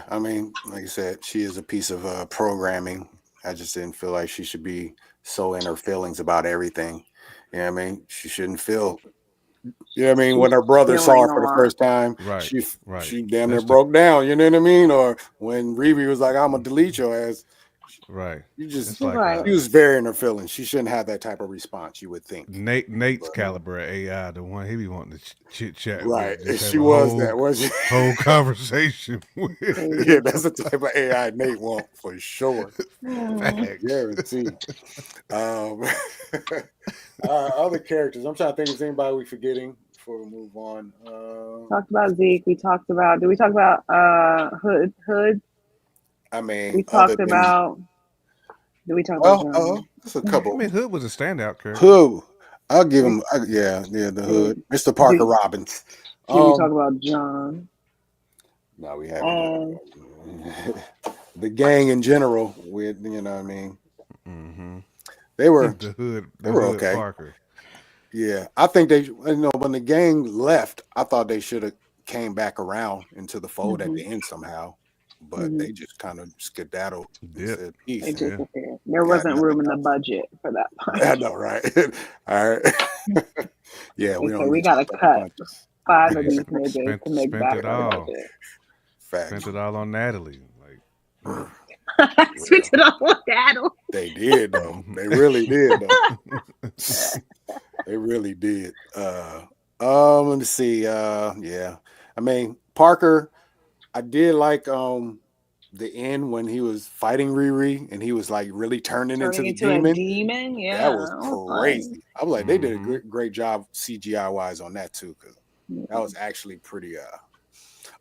I mean, like I said, she is a piece of programming. I just didn't feel like she should be so in her feelings about everything. You know what I mean? She shouldn't feel. You know what I mean? When her brother saw her for the first time, she damn near broke down. You know what I mean? Or when RIRI was like, "I'm gonna delete your ass." Right. You just it's like she was very in her feelings. She shouldn't have that type of response. You would think. Nate's caliber AI, the one he be wanting to chit chat. Right. With, she was that, was she? Whole conversation. Yeah, that's the type of AI Nate want for sure. Guaranteed. Other characters. I'm trying to think if there's anybody we're forgetting before we move on. Talked about Zeke. Did we talk about Hood? I mean, we talked about. Did we talk about John? There's a couple. I mean, Hood was a standout character. Hood. I'll give him. The Hood. Mr. Parker Robbins. Did we talk about John? No, we haven't. The gang in general, with you know what I mean. Mm-hmm. They were the Hood. They were okay. Parker. Yeah, I think when the gang left, I thought they should have came back around into the fold at the end somehow, but they just kind of skedaddled. Said, peace. There wasn't room in the budget for that punch. I know, right? All right. Yeah, we got to cut 5 of these niggas to make back our budget. Spent it all on Natalie. Spent it all on Natalie. They did though. They really did though. They really did. Let me see. Yeah. I mean, Parker, I did like the end when he was fighting RIRI and he was like really turning into a demon. Yeah. That was crazy. I was like, they did a great job CGI wise on that too, because that was actually pretty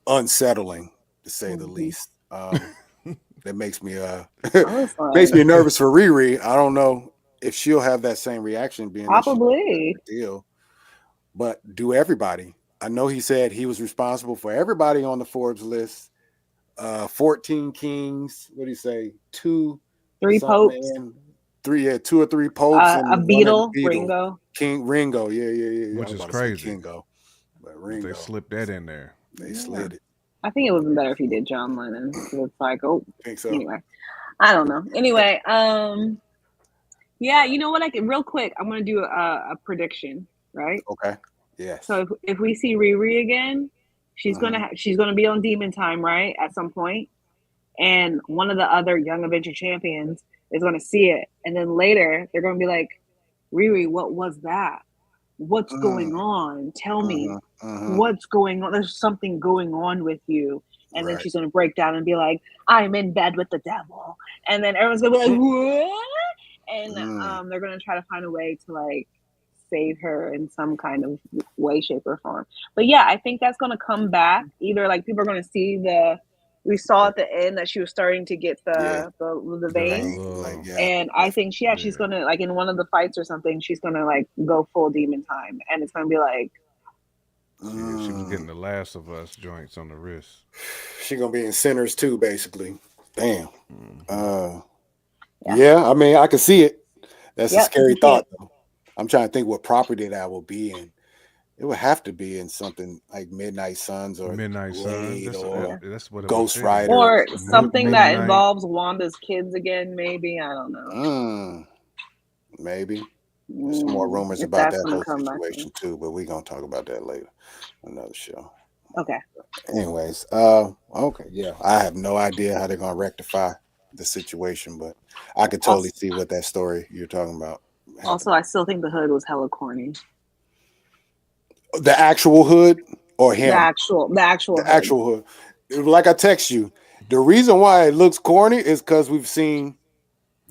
unsettling to say the least. That makes me makes me nervous for RIRI. I don't know if she'll have that same reaction being probably deal. But do everybody. I know he said he was responsible for everybody on the Forbes list. 14 kings. What do you say? 2 3 popes. 2 or 3 popes. And a beetle, Ringo. King Ringo, yeah. Which is crazy. Kingo. But Ringo. They slipped that in there. They slid it. I think it would have been better if he did John Lennon. So it's like, I think so. Anyway, I don't know. Anyway, yeah, you know what? Real quick, I'm gonna do a prediction, right? Okay. Yeah. So if we see RIRI again, she's gonna be on Demon Time, right? At some point, and one of the other Young Avenger champions is going to see it, and then later they're going to be like, Riri, what was that? What's going on? Tell me what's going on. There's something going on with you. And then she's going to break down and be like, I'm in bed with the devil. And then everyone's going to be like, what? And they're going to try to find a way to like save her in some kind of way, shape, or form. But yeah, I think that's going to come back. Either like people are going to see we saw at the end that she was starting to get the veins. And I think she's going to, like in one of the fights or something, she's going to like go full demon time. And it's going to be like, she was getting the Last of Us joints on the wrist. She gonna be in Sinners too, basically. Damn. Yeah, I mean, I can see it. That's a scary thought, though. I'm trying to think what property that will be in. It would have to be in something like Midnight Suns or Midnight Suns, or that's what Ghost Rider, or something that involves Wanda's kids again. Maybe, I don't know. Maybe. There's some more rumors about that whole situation too, but we're gonna talk about that later. Another show. Okay. Anyways, okay, yeah. I have no idea how they're gonna rectify the situation, but I could totally see what that story you're talking about. Also, I still think the Hood was hella corny. The actual Hood or him? The actual Hood. Like I text you, the reason why it looks corny is because we've seen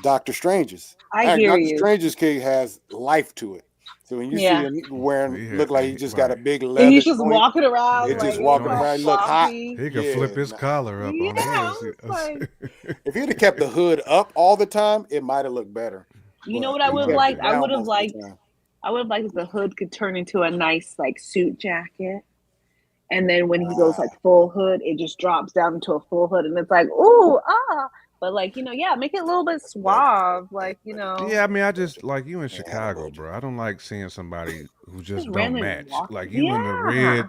Doctor Strange's. Doctor Strange's kid has life to it. So when you see him look like he just got a big leather. And he's just walking around. He's just walking around. Look hot. He could flip his collar up on his. If he'd have kept the hood up all the time, it might have looked better. You know what I would have liked? I would have liked if the Hood could turn into a nice like suit jacket. And then when he goes like full hood, it just drops down into a full hood, and it's like, ooh, But like, make it a little bit suave, like, Yeah, I mean, I just like you in Chicago, bro. I don't like seeing somebody who just don't match. Like you in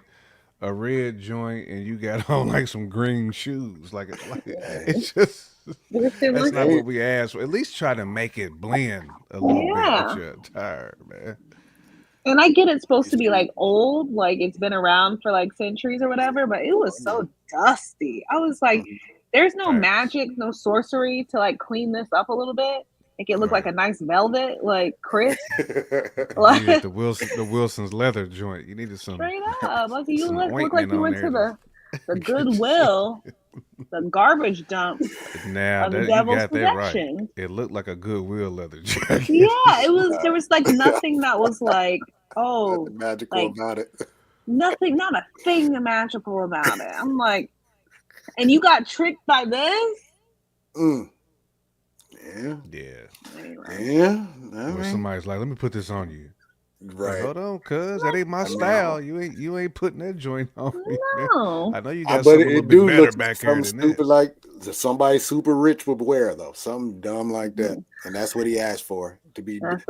a red joint, and you got on like some green shoes. Like it's just that's not what we asked for. At least try to make it blend a little bit with your attire, man. And I get it's supposed to be like old, like it's been around for like centuries or whatever, but it was so dusty. I was like, there's no magic, no sorcery to like clean this up a little bit, make it look like a nice velvet, like crisp. Like the Wilson's leather joint. You needed some straight up. Like you look like you went to the Goodwill, the garbage dump. Now of the devil's possession. Right. It looked like a Goodwill leather jacket. Yeah, it was. There was like nothing that was like, nothing magical about it. Nothing, not a thing magical about it. I'm like, and you got tricked by this? Yeah. Anyway. Yeah. Or somebody's like, let me put this on you. Right. Like, hold on, cuz that ain't my style. You ain't putting that joint on me. No. I know you got something a little bit better back here than stupid that. Like somebody super rich would wear though. Something dumb like that. And that's what he asked for. To be that's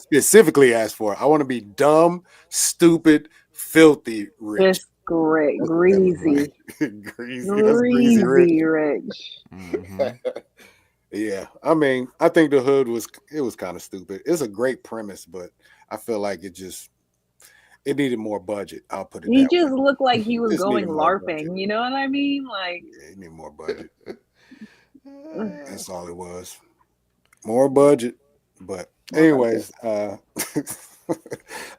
specifically asked for. I want to be dumb, stupid, filthy rich. Just great, greasy. greasy rich. Yeah. I mean, I think the Hood was kind of stupid. It's a great premise, but I feel like it needed more budget. I'll put it that way. He just looked like he was going LARPing. You know what I mean? Like, it needed more budget. That's all it was. More budget. But anyways,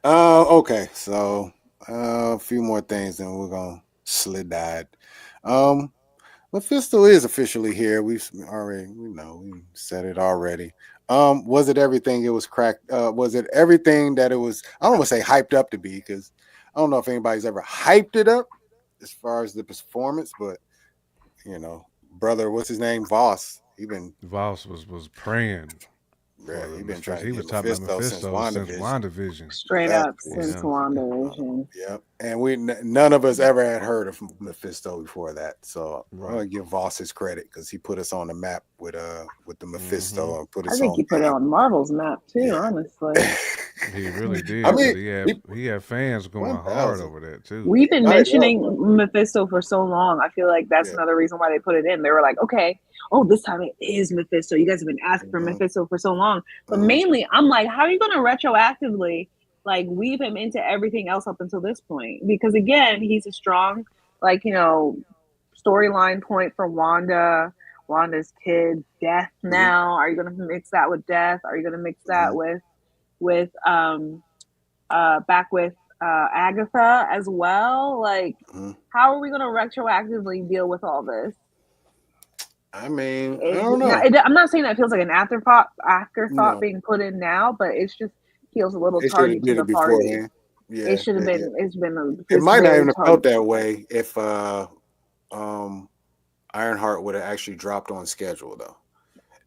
okay. So a few more things, and we're gonna slid dive. Mephisto is officially here. We said it already. Was it everything it was cracked? Was it everything that it was? I don't want to say hyped up to be, because I don't know if anybody's ever hyped it up as far as the performance, but brother, what's his name? Voss. Voss was praying. Yeah, he was talking about Mephisto since WandaVision. Straight up since WandaVision. Yep. And none of us ever had heard of Mephisto before that. So I'm gonna give Voss his credit because he put us on the map with the Mephisto and put us. I think he put it on Marvel's map too, honestly. He really did. I mean, he had fans going hard over that too. We've been mentioning Mephisto for so long. I feel like that's another reason why they put it in. They were like, okay, this time it is Mephisto. You guys have been asking for Mephisto for so long. But mainly, I'm like, how are you going to retroactively like weave him into everything else up until this point? Because again, he's a strong, storyline point for Wanda. Wanda's kid death now? Are you gonna mix that with death? Are you gonna mix that with back with Agatha as well? Like, how are we gonna retroactively deal with all this? I mean, I don't know. I'm not saying that it feels like an afterthought No. being put in now, but it's just feels a little They should have tardy to did the it party. beforehand. Yeah, It should have been. It's been. It It's might not very even have tardy. felt that way if Ironheart would have actually dropped on schedule though.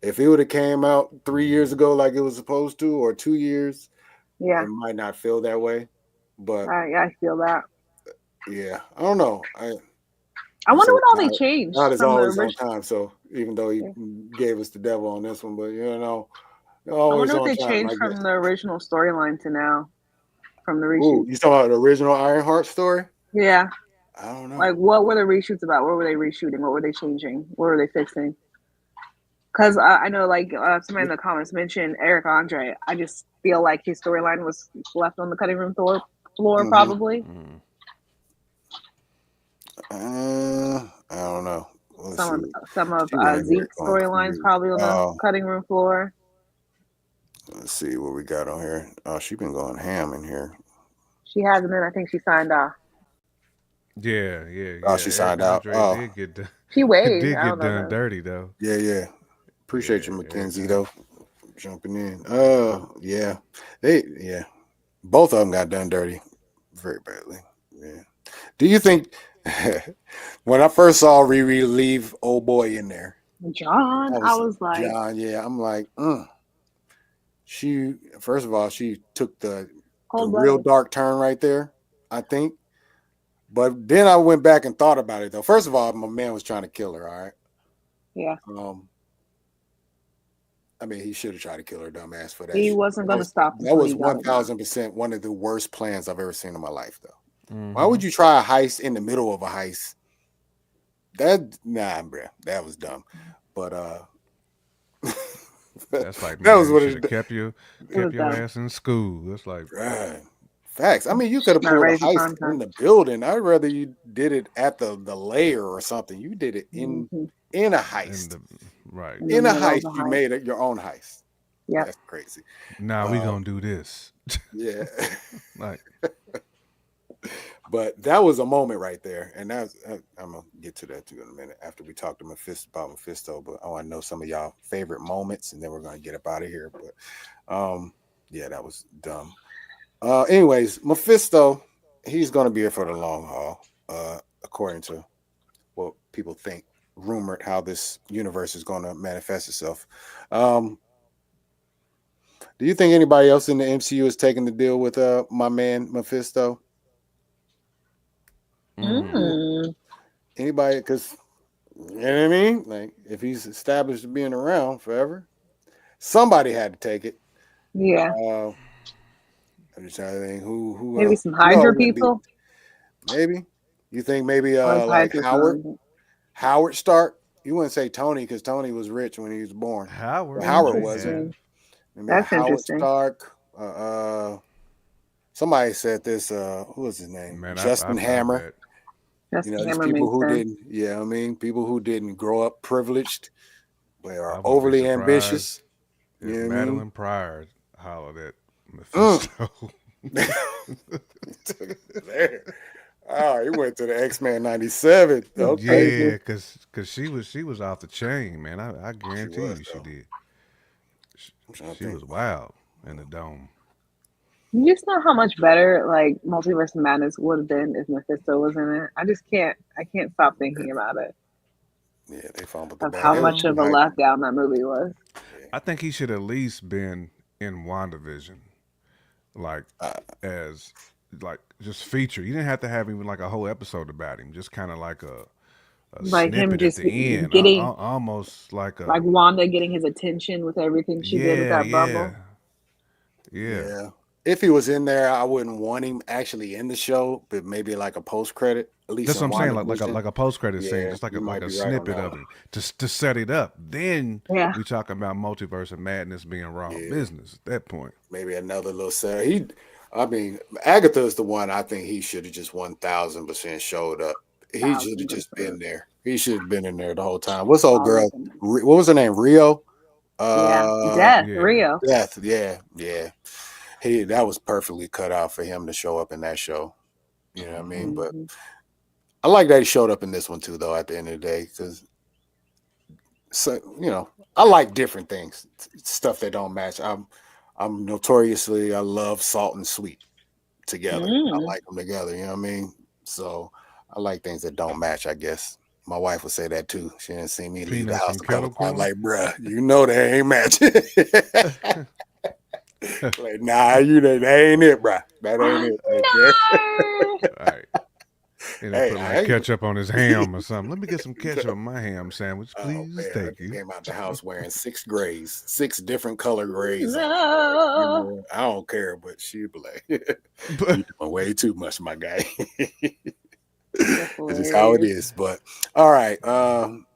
If it would have came out 3 years ago like it was supposed to, or 2 years, it might not feel that way. But I feel that. Yeah, I don't know. I wonder what all they changed. God is from always the on time. So even though he gave us the devil on this one, but I always wonder on what they time. changed from the original storyline to now, from the reshoot. Ooh, you talking about the original Ironheart story? Yeah. I don't know. Like, what were the reshoots about? What were they reshooting? What were they changing? What were they fixing? Because I know, like, somebody in the comments mentioned Eric Andre. I just feel like his storyline was left on the cutting room floor, probably. I don't know. Some of Zeke's storylines probably on the cutting room floor. Let's see what we got on here. Oh, she's been going ham in here. She hasn't been. I think she signed off. Yeah. Oh, she signed out. Did get done. She waved. Did get done dirty though. Yeah. Appreciate you, Mackenzie, though, jumping in. Yeah. Both of them got done dirty very badly. Yeah. Do you think when I first saw RIRI leave old boy in there, John, I was like, John, yeah, I'm like, she first of all, she took the real dark turn right there, I think. But then I went back and thought about it though. First of all, my man was trying to kill her, all right? Yeah. I mean, he should have tried to kill her dumbass for that. He wasn't going to stop. That was 1,000% one of the worst plans I've ever seen in my life, though. Why would you try a heist in the middle of a heist? Bruh, that was dumb. But that's like that was what it kept your ass in school. It's like facts. I mean, you could have pulled a heist in the building. I'd rather you did it at the lair or something. You did it in a heist. In a heist, you made it your own heist. Yeah, that's crazy. Now we gonna do this. Yeah, but that was a moment right there, and I'm gonna get to that too in a minute after we talk to about Mephisto. But I want to know some of y'all favorite moments, and then we're gonna get up out of here. But yeah, that was dumb. Anyways, Mephisto, he's gonna be here for the long haul, according to what people think. Rumored how this universe is going to manifest itself. Do you think anybody else in the MCU is taking the deal with my man Mephisto? Anybody? Because you know what I mean. Like if he's established being around forever, somebody had to take it. Yeah. I'm just trying to think who maybe some Hydra people. Maybe you think maybe like Howard Stark. You wouldn't say Tony because Tony was rich when he was born. Howard wasn't. That's Howard interesting. Stark. Somebody said this. Who was his name? Justin Hammer. Justin Hammer people who sense. didn't. Yeah, I mean, people who didn't grow up privileged, they are overly ambitious. If Madeline Pryor hollered at Mephisto. Oh, he went to the X-Men 97. Okay. Yeah, because she was off the chain, man. I guarantee you she did. She was wild in the dome. You just know how much better like Multiverse of Madness would have been if Mephisto was in it. I can't stop thinking about it. Yeah, they fumbled the bag. How much of a letdown that movie was. I think he should at least been in WandaVision, like as like just feature. You didn't have to have even like a whole episode about him. Just kind of like a like him just at the end, getting almost like Wanda getting his attention with everything she did with that bubble. Yeah. If he was in there, I wouldn't want him actually in the show, but maybe like a post credit. At least that's what I'm saying, like a post credit scene, just like a snippet of him to set it up. Then we talking about Multiverse of Madness being raw business at that point. Maybe another little set. I mean, Agatha is the one I think he should have just 1,000% showed up. He should have just been there. He should have been in there the whole time. What's the old Always girl? in there. What was her name? Rio. Yeah, Uh, Death, Yeah. Rio. Death. Yeah, yeah. That was perfectly cut out for him to show up in that show. You know what I mean? But Hmm. I like that he showed up in this one too, though. At the end of the day, because I like different things, stuff that don't match. I'm notoriously I love salt and sweet together. I Mm. like them together. You know what I mean? So I like things that don't match. I guess my wife would say that too. She didn't see me leave the Peanuts house and a couple kettle times. corn. Like, bruh, you know that ain't matching. Like, nah, that ain't it, bruh. That ain't it right there. No. Right. And they Hey, put I like ain't. ketchup on his ham or something. Let me get some ketchup on my ham sandwich, Oh please. man, I Thank just you. came out the house wearing 6 grays, 6 different color grays on. You No. know, I don't care, but she be like, "You But doing way too much, my guy." That's It's just how it hilarious. is. But all right,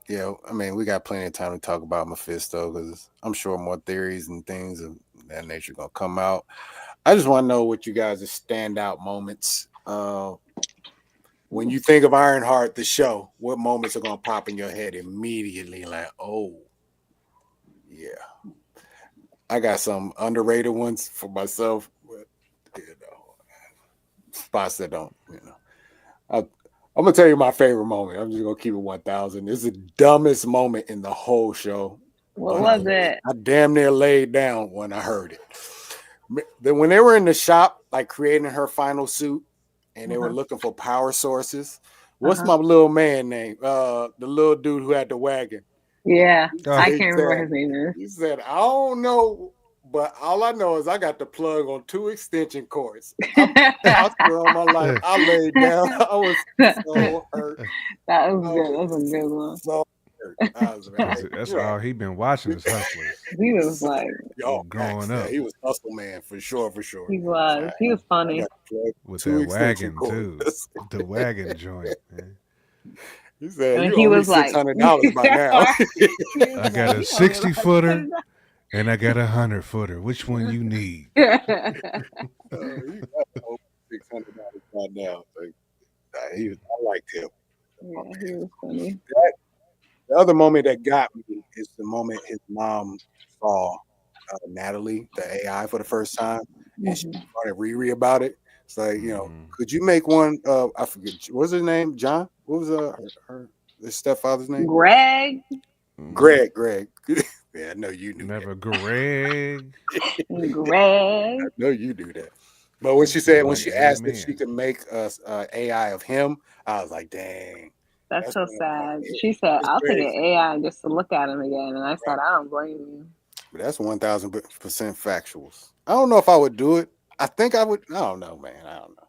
yeah. I mean, we got plenty of time to talk about Mephisto because I'm sure more theories and things of that nature gonna come out. I just want to know what you guys' standout moments. When you think of Ironheart, the show, what moments are gonna pop in your head immediately? Like, oh yeah, I got some underrated ones for myself, but spots that don't. I, I'm gonna tell you my favorite moment. I'm just gonna keep it 1,000. It's the dumbest moment in the whole show, What but was it? I damn near laid down when I heard it. When they were in the shop, like creating her final suit, and they were Uh-huh. looking for power sources. What's Uh-huh. my little man name? The little dude who had the wagon. Yeah, I oh, He can't remember said, his name is. he said, I don't know, but all I know is I got the plug on 2 extension cords. I swear on my life, I laid down. I was so hurt. That I was good. was That's a good one. so hurt. I was like, because that's all he been watching is hustlers He was like, oh, growing Max, yeah, up he was hustle man for sure, for sure. he was. He was I got funny. the plug with two that extension wagon cords. too. The wagon joint, man. He said, And "You he owe me was six like, hundred he dollars by now." was I got like, a you owe me 60 about footer and I got a 100 footer. Which one you need? $100. He owe $600 by now. Like, I liked him. Yeah, he was funny. The other moment that got me is the moment his mom saw Natalie, the AI, for the first time, and she Mhm. started RIRI about it. It's like, Mm-hmm. could you make one? I forget what was his name. John. What was his stepfather's name? Greg. Mm-hmm. Greg. Greg. Yeah, I know you knew that. Never Greg. I Greg. know you knew that. But when she More said when like she asked if she amen. could make us AI of him, I was like, dang, That's that's so one of sad. She said, that's I'll take an crazy. AI just to look at him again. And I said, I don't blame you. But that's 1,000% factuals. I don't know if I would do it. I think I would. I don't know, man. I don't know.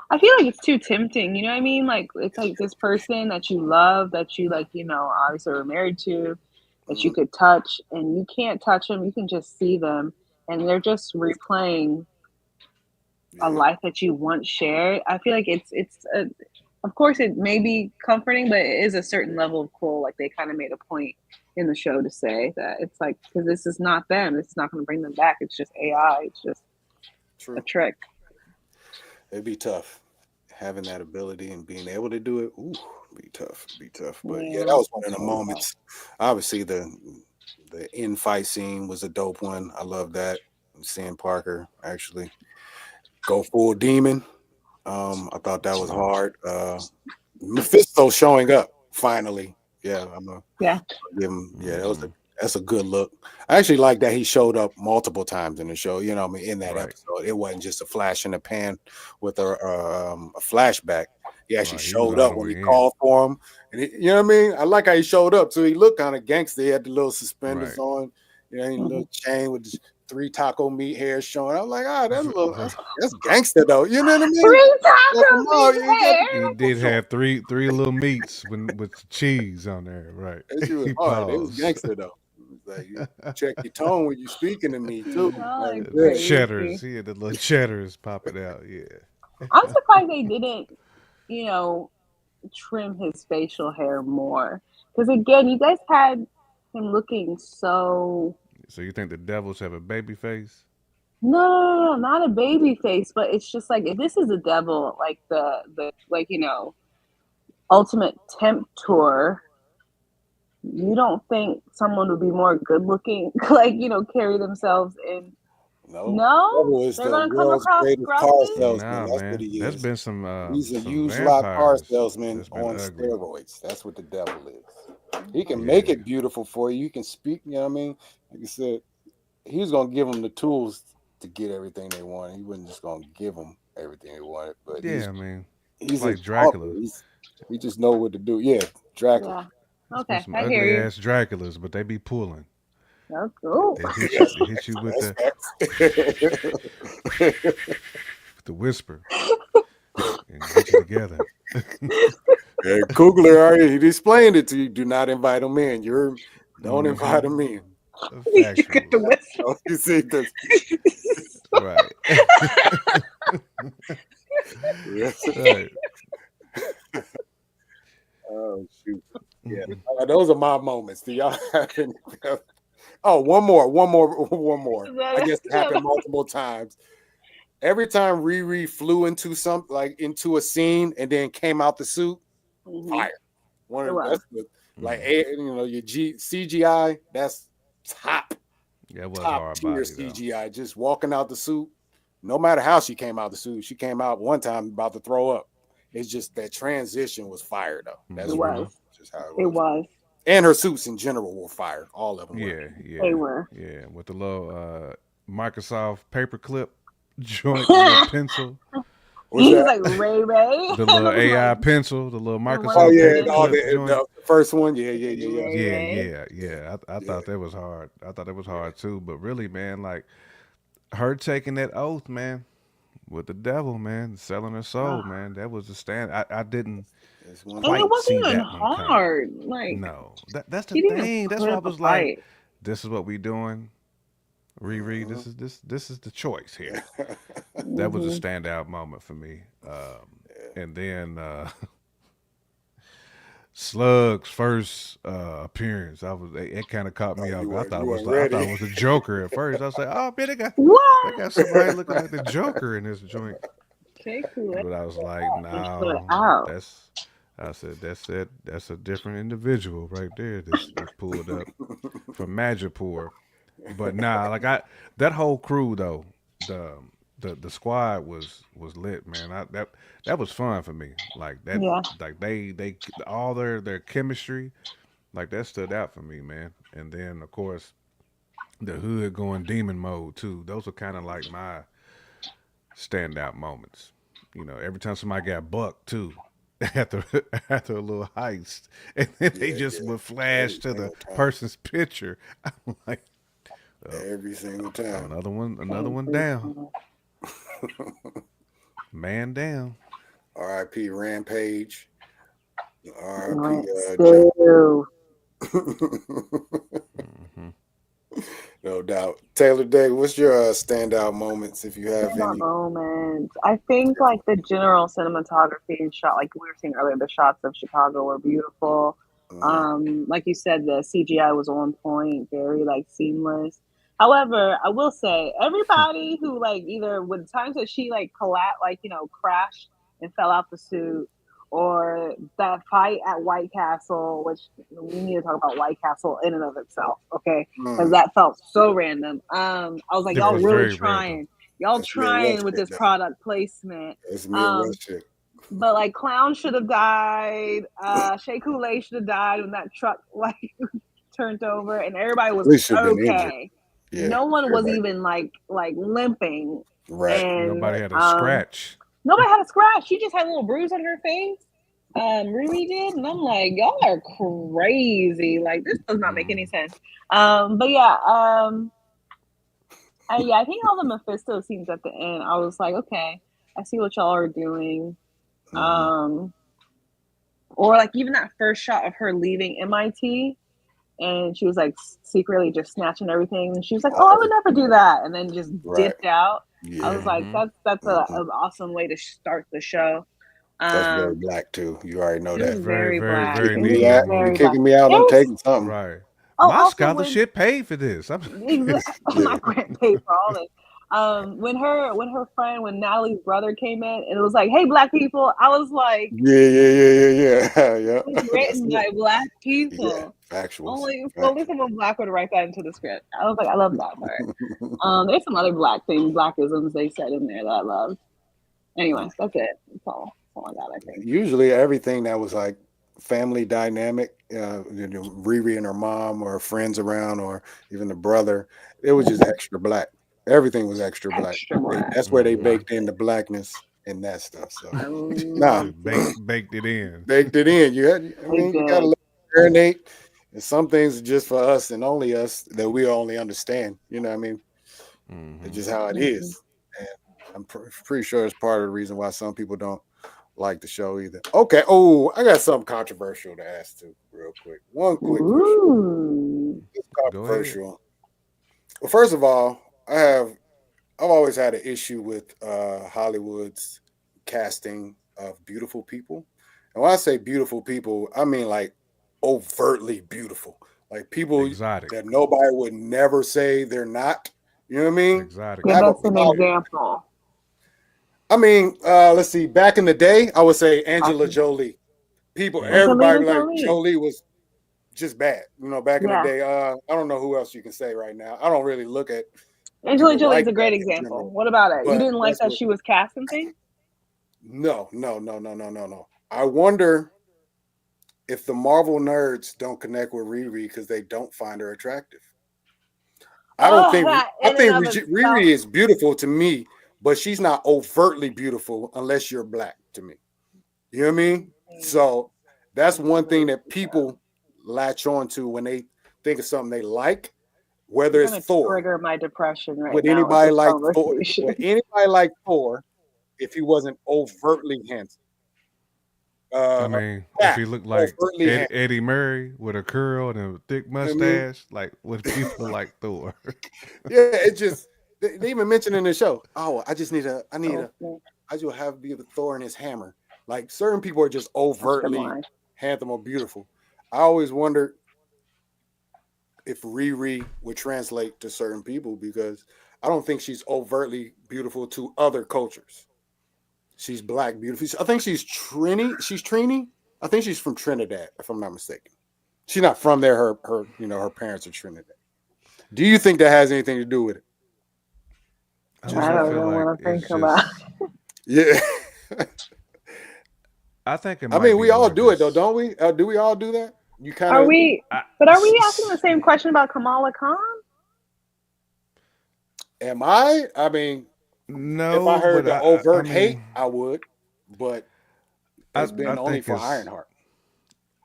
I feel like it's too tempting. You know what I mean? Like, it's like this person that you love, that you, like, obviously are married to, that you Mhm. could touch, and you can't touch them. You can just see them. And they're just replaying a Yeah, life that you once shared. I feel like of course, it may be comforting, but it is a certain level of cool. Like they kind of made a point in the show to say that it's like, because this is not them. It's not going to bring them back. It's just AI. It's just a true. trick. It'd be tough having that ability and being able to do it. Ooh, be tough. Be tough. But yeah, that Yeah, was one of it's the really tough. moments. Obviously, the in fight scene was a dope one. I love that. Seeing Parker actually go full demon. I thought that was hard. Mephisto showing up finally. Yeah, I'm gonna Yeah. give him. Yeah, Mm-hmm. that's a good look. I actually like that he showed up multiple times in the show. You know, what I mean, in that Right. episode, it wasn't just a flash in the pan with a flashback. He actually Right. He was showed all up the when he way in. called for him, and you know what I mean. I like how he showed up too. He looked kind of gangster. He had the little suspenders Right. on, a Mhm. little chain with the 3 taco meat hairs showing. I'm like, that's gangster though. You know what I mean? Free Well, come taco on, meat you got the He hair. taco did showing. have three little meats with cheese on there. Right. That shit was He hard. It was paused. gangster though. It was like you check your tone when you speaking to me too. Y'all That are was The good. cheddars. crazy. He had the little cheddars popping out. I'm Yeah. surprised they didn't, you know, trim his facial hair more. Because again, you guys had him looking so, So you think the devils have a baby face? no, not a baby face, but it's just like, if this is a devil, like the like, Ultimate Temp Tour, you don't think someone would be more good looking, like, carry themselves in? No, No, Devil is they're the gonna come world's across greatest car scruffy. salesman. Nah, That's what man. he There's is. been He's a some used lot car vampires salesman that's been on ugly. steroids. That's what the devil is. He can make Yeah. it beautiful for you. He can speak. You know what I mean? Like I said, he was gonna give them the tools to get everything they wanted. He wasn't just gonna give them everything they wanted. But Yeah, I mean, it's he's a like talker. Dracula. He just know what to do. Yeah, Dracula. Yeah. There's been Okay, some I hear ugly you. ass Draculas, but they be pulling. That's cool. They hit you. That's They hit you that's with the whisper and get you together. Yeah, Kugler already he explained it to you. Do not invite them in. Don't invite them in. You get Factual. the whistle. Oh, you see this? Right. Yes. Right. Oh shoot. Yeah, Mhm. those are my moments. Do y'all have any? Oh, one more. I guess it happened multiple times. Every time Riri flew into into a scene and then came out the suit, Mhm. fire. One It of was. that's the like Mhm. your CGI. That's top That was top hard tier body though. CGI. Just walking out the suit. No matter how she came out the suit, she came out one time about to throw up. It's just that transition was fire though. It That's Hmm. was. really just how it It was. was. And her suits in general were fire. All of them were. Yeah, They yeah, were. yeah. With the little Microsoft paperclip joint, the little pencil, What's He's that? like Ray Ray. the little like AI pencil, the little and Oh one Microsoft yeah, hand all paperclip the, joint. the first one. Yeah, is yeah, like yeah, yeah, Ray Yeah, Ray. yeah, yeah. I yeah, thought that was hard. I thought that was yeah. hard too. But really, man, like her taking that oath, man, with the devil, man, selling her soul, Ugh. man. That was the stand. I didn't It's one And of it quite wasn't see even that one coming. hard. Like No, that's the she didn't even thing. That's put why I up a was like, fight. this is what we doing. Riri, Mhm. this is the choice here. That was a Hmm. standout moment for me. Yeah. And then Slug's first appearance, it kind of caught Oh, me off. you weren't I thought ready. it was the Joker at first. I was like, oh man, they What? got somebody looking like the Joker in this joint. Okay, cool. But I was like, Let's put it no, out. that's. I said that's it. That's a different individual right there. This pulled up from Magipur. But nah, like that whole crew though, the the squad was lit, man. That was fun for me. Like that, Yeah. like they all their chemistry, like that stood out for me, man. And then of course the hood going demon mode too. Those are kind of like my standout moments. You know, every time somebody got bucked too. After after a little heist, and then they Yeah, just yeah. would flash Every to the single time. person's picture. I'm like, oh, Every single time. another one down. Man down. R.I.P. Rampage. R.I.P. Joe. Still. Hmm. No doubt. Taylor Day, what's your standout moments if you have That any? moment. I think like the general cinematography and shot, like we were saying earlier, the shots of Chicago were beautiful. Uh, Like you said, the CGI was on point, very like seamless. However, I will say everybody who like either with times that she like collapsed, like crashed and fell out the suit, or that fight at White Castle, which we need to talk about White Castle in and of itself, okay? Because mm, that felt so random. I was like, It y'all was yeah, really very random. trying. Y'all that's Midwest trying with shit, this though. product placement. That's Um, Midwest shit. but like Clown should have died. Shea Coulee should have died when that truck like turned over and everybody was We should have been injured. okay. Yeah, No one was everybody. even like limping Right, and Nobody had a scratch. nobody had a scratch. She just had a little bruise on her face. Riri did, and I'm like, y'all are crazy. Like this does not make any Mm. sense. But yeah, yeah, I think all the Mephisto scenes at the end, I was like, okay, I see what y'all are doing. hmm Um, or like even that first shot of her leaving MIT, and she was like secretly just snatching everything, and she was like, "Oh, I would never do that," and then just Right. dipped out. I Yeah, was like, Hmm. "That's hmm an awesome way to start the show." that's very Um, black too. You already know it It's that. was very, very very, You black. very It kicking me was Negro out. You very movie. black. kicking me out. I'm There's taking something. Right. oh, My also when scholarship paid for this. exactly Yeah. my grant paid for all this. When Natalie's brother came in and it was like, "Hey, black people," I was like, Yeah. "It was That's written it. by black Yeah, people." factuals, Only factual. someone black would write that into the script. I was like, I love that part. There's some other blackisms they said in there that I loved. Anyways, that's it. That's all I got. I think. Usually, everything that was like family dynamic, Riri and her mom, or friends around, or even the brother, it was just extra black. Everything was extra black. Extra black. That's where they Hmm. baked in the blackness and that stuff. So, I nah, love Baked it in. baked it in. I they mean, you got to did. let it marinate. And some things are just for us and only us that we only understand. You know what I mean? It's Hmm. just how it Mhm. is. And I'm pretty sure it's part of the reason why some people don't like the show either. Okay. Oh, I got something controversial to ask too, real quick. One quick question. Ooh. It's Go ahead. controversial. Well, first of all, I've always had an issue with Hollywood's casting of beautiful people. And when I say beautiful people, I mean like overtly beautiful. Like people Exotic. that nobody would never say they're not. You know what I mean? Exotic I Give have a us an beautiful. problem. example. I mean, let's see. Back in the day, I would say Angela Okay. Jolie. Everybody Angelina be like Jolie. Jolie was just bad. Back in the Yeah. day. I don't know who else you can say right now. I don't really look at Angelina people Jolie like is a that great in example. general. What about it? You But didn't like that's that what. she was cast and things? No. I wonder if the Marvel nerds don't connect with Riri because they don't find her attractive. I don't Oh, think. that I in and think of Riri itself. is beautiful to me, but she's not overtly beautiful unless you're black to me. You know what I mean? So that's It's one thing really that tough. people latch on to when they think of something they like, You're whether it's gonna Thor. trigger my depression right Would now with anybody this like Thor? Would conversation. anybody like Thor if he wasn't overtly handsome? I Uh, mean, if Cap, he looked like overtly handsome. Eddie Murray with a curl and a thick You know what I mean? mustache, like would people like Thor? Yeah, it just they even mentioned in the show. Oh, So I just have to be with Thor and his hammer. Like certain people are just that's a good overtly line. handsome or beautiful. I always wondered if Riri would translate to certain people because I don't think she's overtly beautiful to other cultures. She's black beautiful. I think she's Trini. She's Trini. I think she's from Trinidad, if I'm not mistaken. She's not from there. Her parents are Trinidad. Do you think that has anything to do with it? I Just I really don't feel wondering. even like want to think it's about. just. Yeah. I think it I might mean, be we all more do it though, just. don't we? Do we all do that? You kind Are of. we? I, But are we asking the same question about Kamala Khan? Am I? I mean, if I no, heard but the I overt hate, mean, I would, but I it's I been only think for it's Ironheart.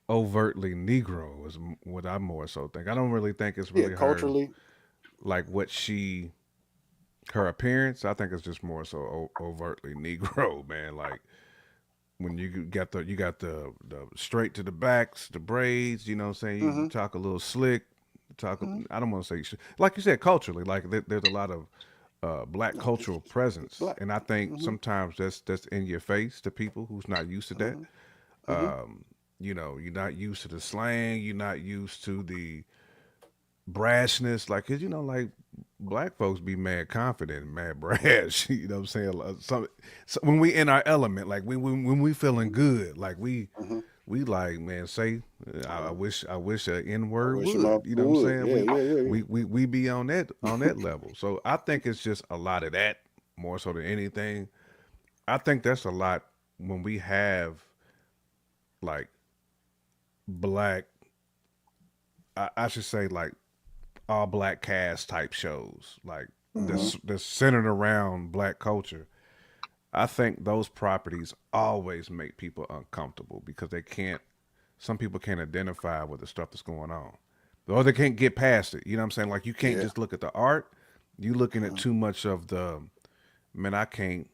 overtly Negro is what I more so think. I don't really think it's Yeah, really her culturally. like what her appearance. I think it's just more so overtly Negro, man. Like when you got the straight to the backs, the braids. You know what I'm saying? You Mm-hmm. talk a little slick. Talk. Mm-hmm. I don't want to say like you said culturally. Like there's a lot of black No, cultural it's presence, black. and I think Mm-hmm. sometimes that's in your face to people who's not used to that. Mm-hmm. Mm-hmm. Um, you're not used to the slang. You're not used to the brashness. Like, 'cause, like black folks be mad confident, and mad brash. You know what I'm saying? So when we in our element, like when we feeling good, like Mm-hmm. we like man say, I wish a N I word wish a would. motherfucker You know what I'm would. saying? Yeah, yeah, yeah, yeah. We be on that level. So I think it's just a lot of that more so than anything. I think that's a lot when we have like black. I should say like all black cast type shows, like Mm-hmm. that's centered around black culture. I think those properties always make people uncomfortable because they can't. Some people can't identify with the stuff that's going on, or they can't get past it. You know what I'm saying? Like you can't Yeah. just look at the art. You looking at Mm-hmm. too much of the man. I can't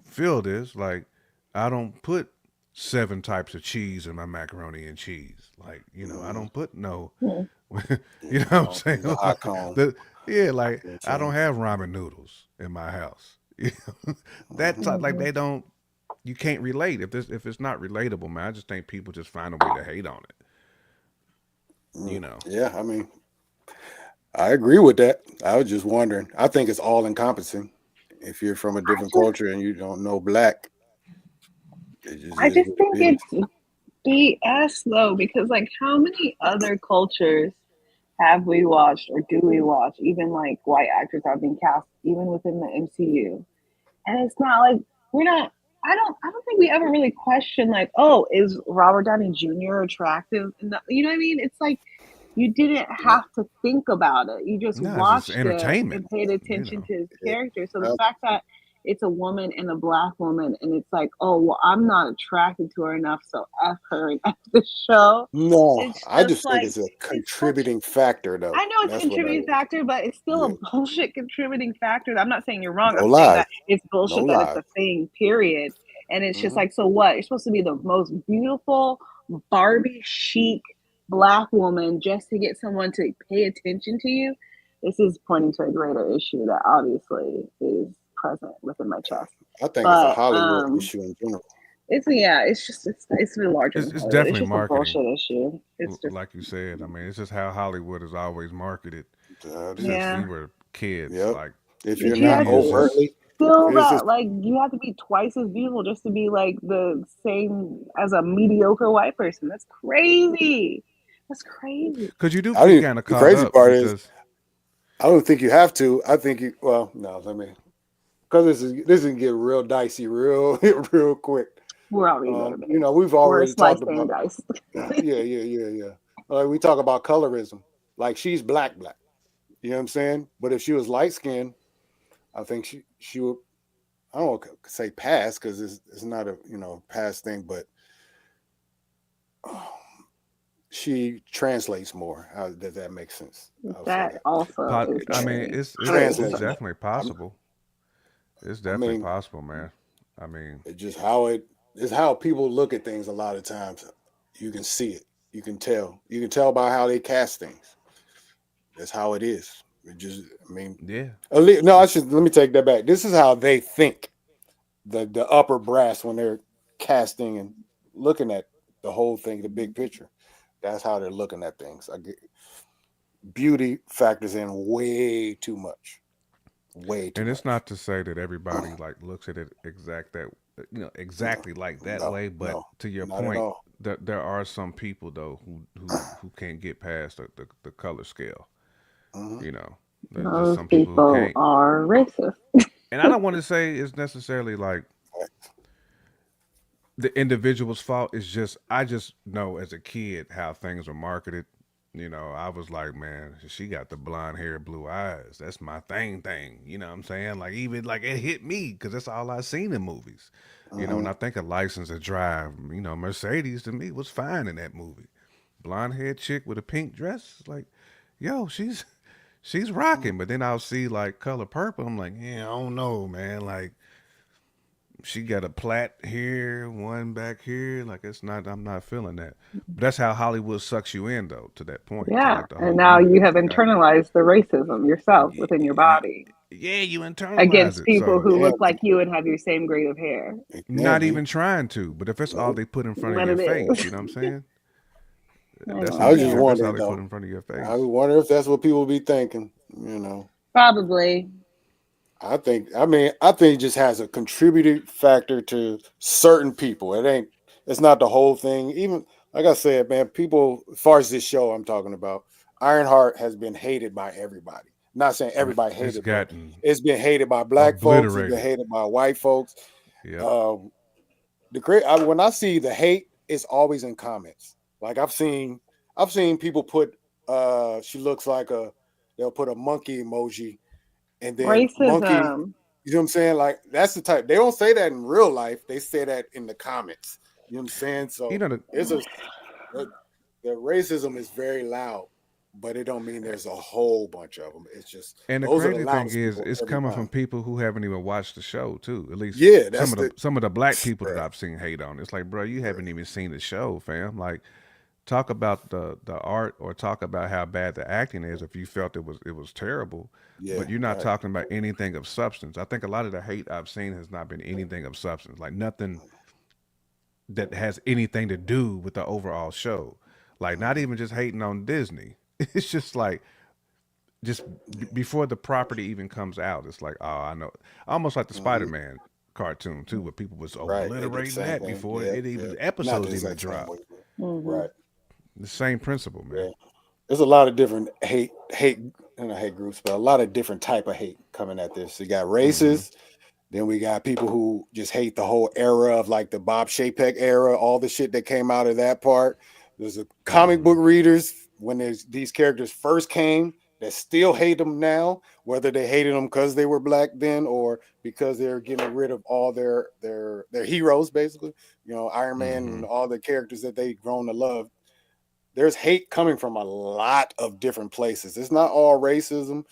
feel this. Like I don't put seven types of cheese in my macaroni and cheese. Like I Mm-hmm. don't put no. Hmm. You know Yeah. what I'm saying? The hot Like cone. yeah, I like get I you. don't have ramen noodles in my house. That Mm-hmm. type, like Hmm. they don't. You can't relate if it's not relatable, man. I just think people just find a way to hate on it. Mm. You know. Yeah, I mean, I agree with that. I was just wondering. I think it's all encompassing. If you're from a I different just culture and you don't know black, it just I is just what think it is. it's BS though, because like how many other cultures have we watched or do we watch? Even like white actors have been cast even within the MCU. And it's not like we're not I don't think we ever really question like, oh, is Robert Downey Jr. attractive? You know what I mean? It's like you didn't Yeah, have to think about it. You just No, it's just watched it entertainment. and paid You attention know, to his yeah. character. So the Uh, fact that it's a woman and a black woman and it's like, oh well, I'm not attracted to her enough, so F her and F the show. no, It's I just just think like it's a it's such contributing factor, though. I know it's a That's what I. contributing factor, but it's still a Yeah, bullshit contributing factor. I'm not saying you're wrong. no I'm saying lies, that it's no bullshit that it's lies. a thing, period. And it's just Hmm. like, so what? You're supposed to be the most beautiful, Barbie chic black woman just to get someone to pay attention to you. This is pointing to a greater issue that obviously is present within my chest. I think it's a But Hollywood issue in general. it's yeah, it's just it's been larger than it's Hollywood. It's definitely just a marketing, bullshit issue. It's just like you said. I mean, it's just how Hollywood is always marketed It since is. we yeah. were kids. Yep. Like If you're But you not have movies to is overtly, feel it's that just like you have to be twice as beautiful just to be like the same as a mediocre white person. That's crazy. That's crazy. because you do I get didn't. kind of The caught crazy up part is because I don't think you have to. I think you. Well, no. Let me because this is get real dicey, real real quick. We're already there, babe. We've We're already talked slicing and about. diced. Yeah, yeah, yeah, yeah. We talk about colorism. Like she's black, black. You know what I'm saying? But if she was light skinned, I think she would. I don't say pass because it's not a past thing, but oh, she translates more. How does that make sense? I'll say That that. also is I mean, very, very it's Translates more. definitely I'm, possible. It's I definitely mean, possible, man. I mean, it's just how it's how people look at things. A lot of times, you can see it. You can tell. You can tell by how they cast things. That's how it is. It just, I mean, yeah, no. I it's should let me take that back. This is how they think. The upper brass when they're casting and looking at the whole thing, the big picture. That's how they're looking at things. I get beauty factors in way too and it's much. not to say that everybody like looks at it No, exactly like that no, way, but no, to your not at point, all. there are some people though who can't get past the color scale. Hmm. You know, there's just those some people who people can't. are racist. And I don't want to say it's necessarily like the individual's fault. It's just I just know as a kid how things were marketed. You know, I was like, man, she got the blonde hair, blue eyes. That's my thing. You know what I'm saying? Like even like it hit me because that's all I seen in movies. You know, when Hmm. I think of License to Drive, Mercedes to me was fine in that movie. Blonde haired chick with a pink dress, like, yo, she's rocking. But then I'll see like Color Purple. I'm like, yeah, I don't know, man. Like she got a plait here, one back here. Like it's not. I'm not feeling that. But that's how Hollywood sucks you in, though. To that point, to Yeah. like the And whole now beauty you have thing. internalized the racism yourself within your body Yeah, you internalize against it. people It So who can look like you and have your same grade of hair. it can not be. even trying to. But if it's all Nope. they put in front of But your it face, is. you know what I'm saying? I That's don't an I was just issue. If care. that's all wondering they put though. in front of your I face. wonder if that's what people be thinking. You know. Probably. I think. I mean, I think it just has a contributing factor to certain people. It ain't. It's not the whole thing. Even like I said, man, people. As far as this show I'm talking about, Ironheart has been hated by everybody. Not saying everybody It's hated, but gotten it's been hated by black folks. It's been obliterated. hated by white folks. Yep. Um, when I see the hate, it's always in comments. Like I've seen people put she looks like a they'll put a monkey emoji and then monkey. Racism. You know what I'm saying? Like that's the type they don't say that in real life. They say that in the comments. You know what I'm saying? You So know the it's a the, the racism is very loud, but it don't mean there's a whole bunch of them. It's just and the those are the crazy thing loudest is, people it's every coming from time. people who haven't even watched the show too. At least Yeah, that's the some of the black people that bruh, I've seen hate on. It's like, bro, you bruh. haven't even seen the show, fam. Like, talk about the art or talk about how bad the acting is if you felt it was terrible, Yeah, but you're not right. talking about anything of substance. I think a lot of the hate I've seen has not been anything of substance, like nothing that has anything to do with the overall show. Like not Mhm. even just hating on Disney. It's just like just before the property even comes out, it's like, oh, I know. Almost like the Mhm. Spider-Man cartoon too, where people was Right. They did the obliterating same that thing. before Yeah, it yeah. even Not the episodes even exact same way, dropped. but Mm-hmm. right. The same principle, man. Yeah. There's a lot of different hate, not hate groups, but a lot of different type of hate coming at this. You got Mm-hmm. racists, then we got people who just hate the whole era of like the Bob Chapek era, all the shit that came out of that part. There's a comic Mm-hmm. book readers when these characters first came that still hate them now, whether they hated them because they were black then or because they're getting rid of all their heroes, basically. You know, Iron Man Mm-hmm. and all the characters that they've grown to love. There's hate coming from a lot of different places. It's not all racism,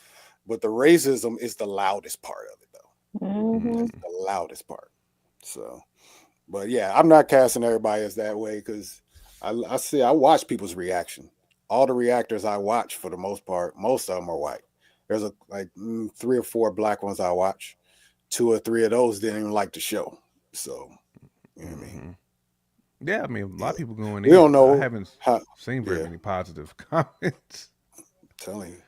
but the racism is the loudest part of it, though. Mm-hmm. That's the loudest part. So, but yeah, I'm not casting everybody as that way because I watch people's reaction. All the reactors I watch, for the most part, most of them are white. There's like 3 or 4 black ones I watch. 2 or 3 of those didn't even like the show. So, you know what I mean? Mm-hmm. Yeah, I mean, a lot Yeah. of people going We don't in. I know haven't how. seen very Yeah, many positive comments. I'm telling you.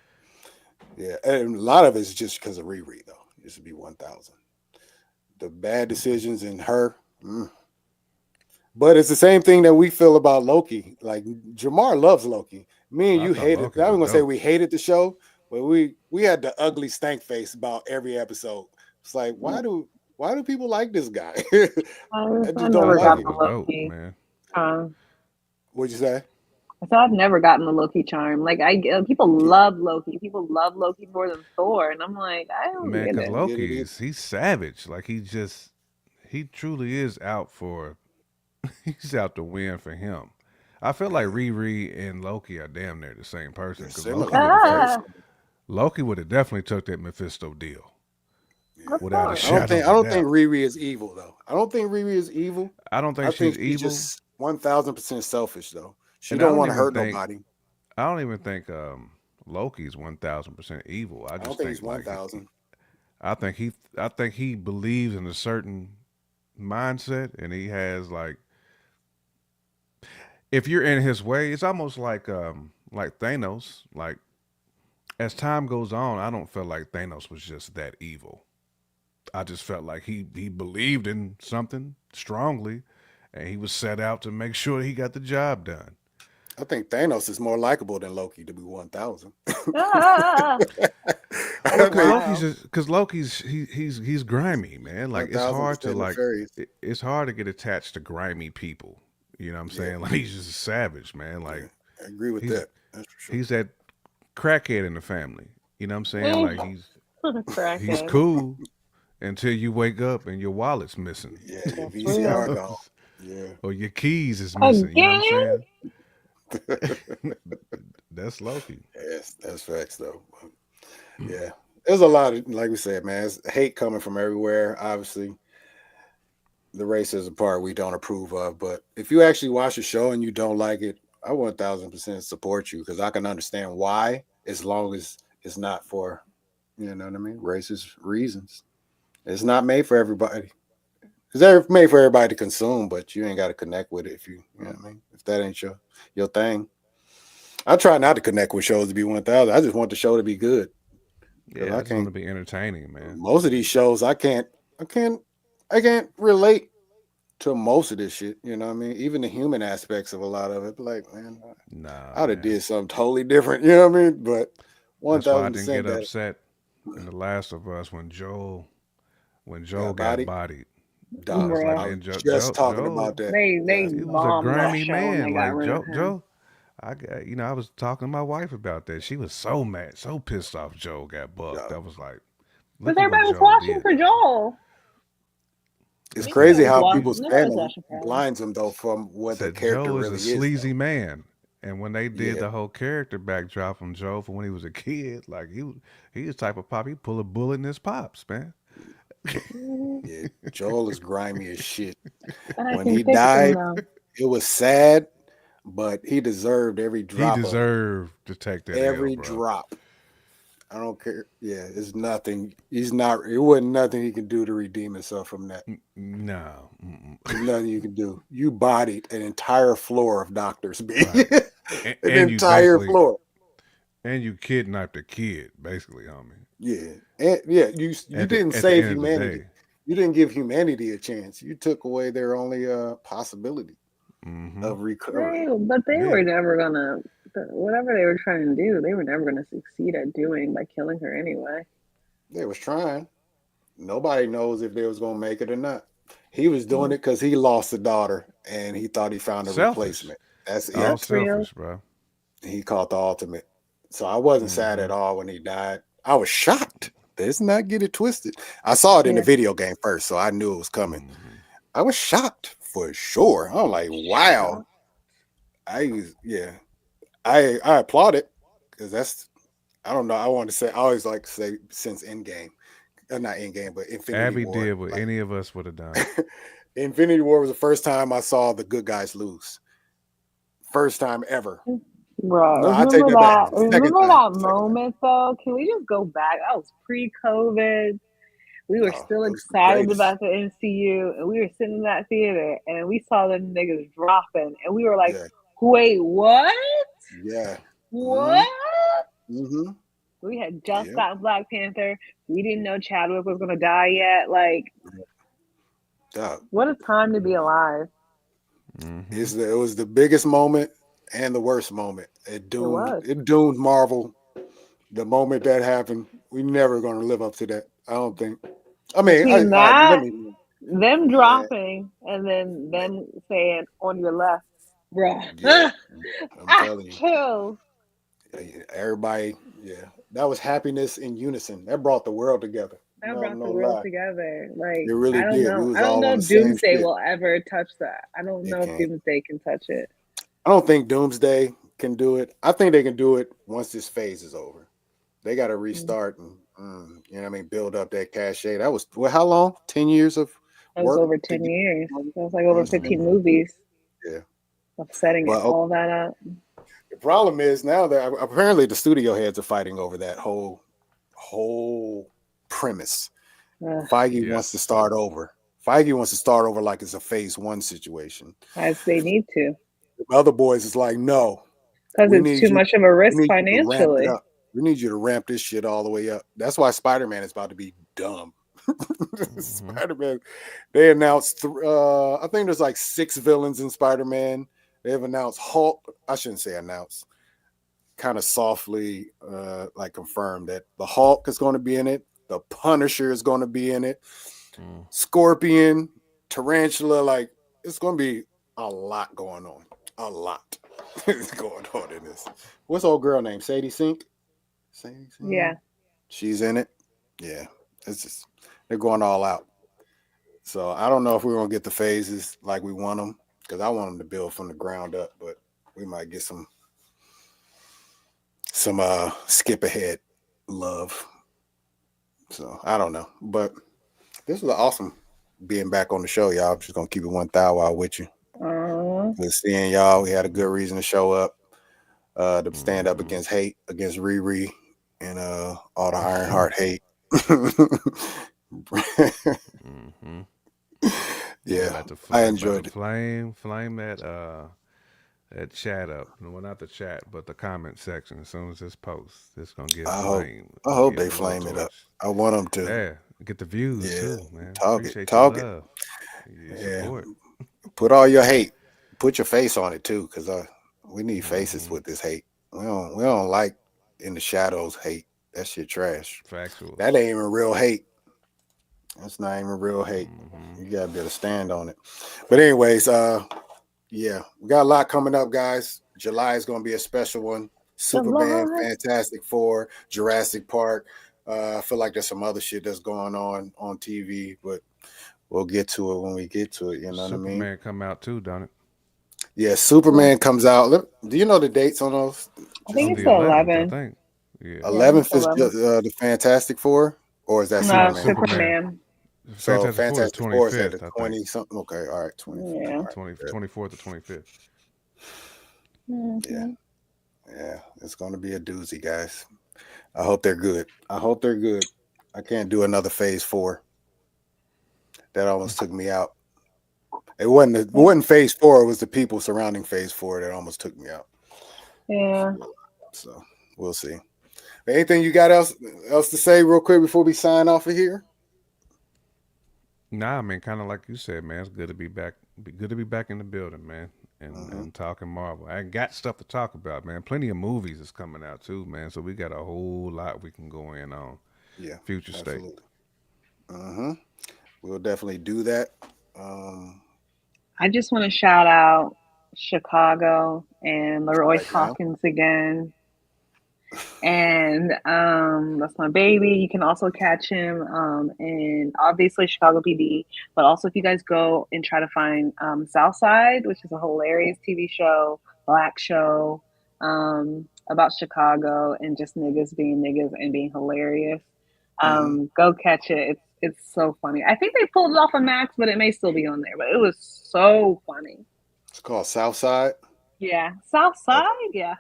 Yeah, and a lot of it's just because of Riri, though. It should be 1,000. The bad decisions in her. But it's the same thing that we feel about Loki. Like Jamar loves Loki. Me and I you thought hated. Loki I'm was gonna say dope. we hated the show, but we had the ugly stank face about every episode. It's like why do people like this guy? I I just don't never I like thought got he it. the was dope, Loki man. charm. What'd you say? I said I've never gotten the Loki charm. Like people Yeah, love Loki. People love Loki more than Thor, and I'm like, I don't Man, get because I it. don't get it either. He's savage. Like he truly is out for, he's out to win for him. I feel like Yeah, Riri and Loki are damn near the same person they're because similar, very Ah, similar. Loki would have definitely took that Mephisto deal Yeah, of without a course. shadow of I a don't think doubt. Riri is evil though. I don't think Riri is evil. I don't I think think she's she's evil, just 1,000% selfish though. She and don't want to hurt nobody. I don't even think Loki's 1,000% evil. I I don't just think think he's 1,000. I think he believes in a certain mindset, and he has like, if you're in his way, it's almost like Thanos. Like as time goes on, I don't feel like Thanos was just that evil. I just felt like he believed in something strongly, and he was set out to make sure he got the job done. I think Thanos is more likable than Loki to be 1,000. Ah, Well, I cause think Loki's wow. just cause Loki's he's grimy, man. Like it's hard to 1,000% nefarious. it's hard to get attached to grimy people. You know what I'm Yeah, saying? Like he's just a savage, man. yeah, Like I agree with he's that. That's for sure. he's that crackhead in the family. You know what I'm saying? Mm. Like he's Crackhead. cool until you wake up and your wallet's missing. Yeah, your That's real. VCR gone. Yeah. Or your keys is missing. You know what I'm Again? saying? That's Loki. Yes, that's facts though. But yeah. There's a lot of, like we said, man, it's hate coming from everywhere. Obviously, the racism part we don't approve of. But if you actually watch the show and you don't like it, I 1,000% support you because I can understand why, as long as it's not for, you know what I mean, racist reasons. It's not made for everybody. It's made for everybody to consume, but you ain't got to connect with it if you know what I mean. If that ain't your thing, I try not to connect with shows to be 1,000. I just want the show to be good because Yeah, I I just want can't. to be entertaining, man. Most of these shows, I can't, I can't relate to most of this shit. You know what I mean? Even the human aspects of a lot of it. Like, man, Nah, I'd have man. did something totally different. You know what I mean? But one That's why I thousand didn't get percent that upset in The Last of Us when Joel got got bodied. bodied. I Dog, was like, I Bruh. was man, just talking Joe, about that. They Yeah, he was a bombed that grimy show when they man. got Like rid of him. Joe, I was talking to my wife about that. She was so mad, so pissed off. Joe got bucked. dog. I was like, Because look at what everybody was Joe watching did, for man. Joel. It's Listen, crazy how he people's Nobody was fandom watching for him. blinds them though from what the said character Joe is a really is. sleazy Though, man. And when they did yeah, the whole character backdrop from Joe from when he was a kid, like he was the type of pop, he pull a bullet in his pops, man. Mhm. yeah. Joel is grimy as shit. But I When can he fix him died, though. it was sad, but he deserved every He drop of it. deserved to take that L, Every bro. drop. I don't care. Yeah, it's nothing. He's not. It wasn't nothing he can do to redeem himself from that. No. Mm-mm. There's nothing you can do. You bodied an entire floor of doctors, B. Right. An And you entire basically floor. And you kidnapped a kid, basically, homie. Yeah, and yeah, you didn't At the save end of the humanity. day. You didn't give humanity a chance. You took away their only possibility Mm-hmm. of recovery. But they Yeah. were never gonna, whatever they were trying to do, they were never gonna succeed at doing by killing her anyway. They was trying. Nobody knows if they was gonna make it or not. He was doing Mm. it because he lost a daughter and he thought he found a Selfish. replacement. That's All it. That's real. selfish, bro. He caught the ultimate. So I wasn't sad Mm-hmm. at all when he died. I was shocked. Let's not get it twisted. I saw it in the Yeah. video game first, so I knew it was coming. Mm-hmm. I was shocked for sure. I'm like, wow. Yeah. I applaud it because that's I don't know. I want to say I always like to say since Endgame, not Endgame, but Infinity Abby War. did what Like any of us would have done. Infinity War was the first time I saw the good guys lose. First time ever. No, Bro, I take remember that back. that? Second Remember time. that moment though? Can we just go back? That was pre-COVID. We were Oh, still those are the excited greatest. about the MCU, and we were sitting in that theater, and we saw them niggas dropping, and we were like, Yeah, "Wait, what? yeah. Mm-hmm. What?" Mm-hmm. We had just Yep. gotten Black Panther. We didn't know Chadwick was gonna die yet. Like, Dog. what a time to be alive! Mm-hmm. It was the biggest moment and the worst moment. It was. It doomed Marvel. The moment that happened, we never gonna live up to that. I don't think. I mean, Between let that, me. them Yeah, dropping, and then them saying on your left, bruh. yeah, I'm Ah, telling you, chills. everybody. Yeah, that was happiness in unison. That brought the world together. That No, brought no the world lie. together. Like, It really I don't did. We know. was I don't all know on the if same Doomsday shit. will ever touch that. I don't It know if can't. Doomsday can touch it. I don't think Doomsday can do it. I think they can do it once this phase is over. They got to Mm. restart and you know what I mean, build up that cachet. That was how long? 10 years of That was work over to 10 get. years. That was like over Mhm. 15 Mm-hmm. movies Yeah, of setting it but all that up. the problem is now that apparently the studio heads are fighting over that whole premise. Ugh, Feige Yeah. wants to start over. Feige wants to start over like it's a phase one situation. as they need to. The other boys is like, no, Because we it's need too you. much of a We risk need you to ramp it financially. up. We need you to ramp this shit all the way up. That's why Spider-Man is about to be dumb. Mm-hmm. Spider-Man. They announced, I think there's like 6 villains in Spider-Man. They've announced Hulk. I shouldn't say announced. Kind of softly, like confirmed that the Hulk is going to be in it. The Punisher is going to be in it. Mm. Scorpion, Tarantula. Like it's going to be a lot going on. A lot is going on in this. What's old girl name? Sadie Sink. Sadie Sink. Yeah. She's in it. Yeah, it's just they're going all out. So I don't know if we're gonna get the phases like we want them because I want them to build from the ground up, but we might get some skip ahead love. So I don't know, but this was awesome being back on the show, y'all. I'm just gonna keep it 1,000 with you. Good seeing y'all. We had a good reason to show up, to stand up against hate, against RIRI, and all the Ironheart hate. Mm-hmm. Yeah, About to I enjoyed it. flame that chat up. Well, not the chat, but the comment section. As soon as this posts, it's gonna get flame. I hope Get they the little flame it up. torch. I want them to. Yeah, get the views Yeah, too, man. talk it, Appreciate your talk it. love, your Yeah, support. put all your hate. Put your face on it too, because we need faces Mm-hmm. with this hate. We don't like in the shadows hate. That shit trash. Factual. That ain't even real hate. That's not even real hate. Mm-hmm. You gotta be able to stand on it. But anyways, yeah, we got a lot coming up, guys. July is gonna be a special one. Superman, July. Fantastic Four, Jurassic Park. I feel like there's some other shit that's going on TV, but we'll get to it when we get to it. You know what I mean? Superman come out too, don't it? Yeah, Superman comes out. Do you know the dates on those? I On think the it's the 11th, I 11th. think. Yeah. Yeah, 11th it's is 11th. the Fantastic Four, or is that No, Superman? Superman. So Fantastic Four is Fantastic Four is at the 25th, I think. 20 something. Okay, all right, 20. Yeah. All right, 24th to 25th. Mm-hmm. yeah, it's gonna be a doozy, guys. I hope they're good. I hope they're good. I can't do another Phase 4. That almost took me out. It wasn't Phase 4. It was the people surrounding Phase 4 that almost took me out. Yeah. So We'll see. Anything you got else to say real quick before we sign off of here? Nah, I mean, kind of like you said, man. It's good to be back. Good to be back in the building, man, and talking Marvel. I got stuff to talk about, man. Plenty of movies is coming out too, man. So we got a whole lot we can go in on. Yeah, Future state. absolutely. We'll definitely do that. Um, I just want to shout out Chicago and Leroy right now. Hawkins again. And that's my baby. You can also catch him in obviously Chicago PD, but also if you guys go and try to find Southside, which is a hilarious TV show, black show about Chicago and just niggas being niggas and being hilarious. Go catch it. It's so funny. I think they pulled it off of Max, but it may still be on there. But it was so funny. It's called Southside. Yeah, Southside. Okay.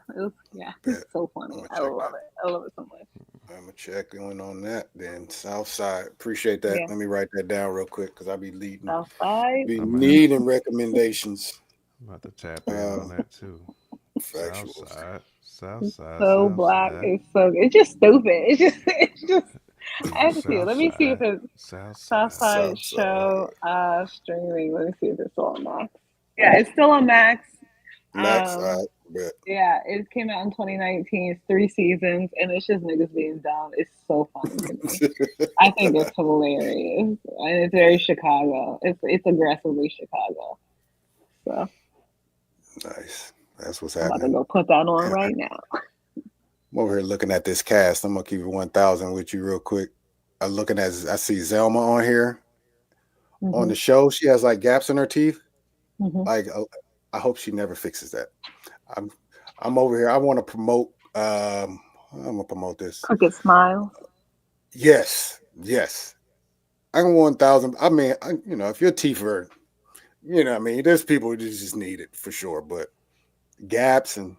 Yeah, it's so funny. I love it. I love it so much. I'm gonna check in on that then. Southside. Appreciate that. Yeah. Let me write that down real quick because I'll be Southside. needing recommendations. I'm about to tap in on that too. Factual. Southside. So black. It's so. It's just stupid. It's just. I have to see it. Let me see if it's Southside show streaming. Let me see if it's still on Max. Yeah, it's still on Max. Max, I bet. Yeah, it came out in 2019. It's 3 seasons, and it's just niggas being dumb. It's so funny to me. I think it's hilarious, and it's very Chicago. It's aggressively Chicago. So nice. That's what's I'm happening. about to go put that on right now. I'm over here looking at this cast. I'm gonna keep it 1,000 with you real quick. I'm looking at. I see Zelma on here. On the show, she has like gaps in her teeth. Like, I hope she never fixes that. I'm over here. I want to promote. I'm gonna promote this. Crooked Smile. Yes. I'm 1,000. I mean, if your teeth are, I mean, there's people who just need it for sure. But gaps, and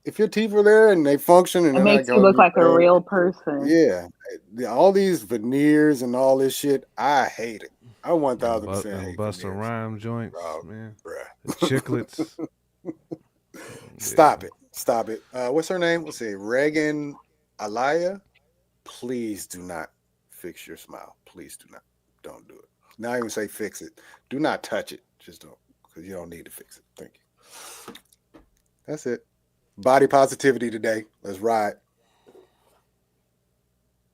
if your teeth are there and they function, and it makes you look like a real person. Yeah, all these veneers and all this shit, I hate it. I 1,000% hate Busta Rhymes joints, man. Bruh. The chiclets. Stop it. What's her name? Let's see, Reagan Alaya. Please do not fix your smile. Please do not. Don't do it. Not even say fix it. Do not touch it. Just don't, because you don't need to fix it. Thank you. That's it. Body positivity today. Let's ride.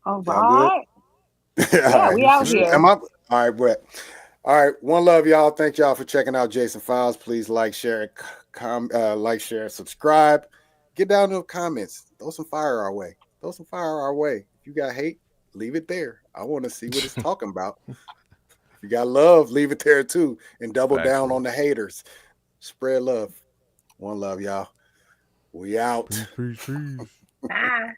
All right. Yeah, we out here. All right, Brett. All right, one love, y'all. Thank y'all for checking out Jason Files. Please like, share, subscribe. Get down to the comments. Throw some fire our way. If you got hate, leave it there. I want to see what it's talking about. If you got love, leave it there too, and double down on the haters. Spread love. One love, y'all. We out. Peace. Bye.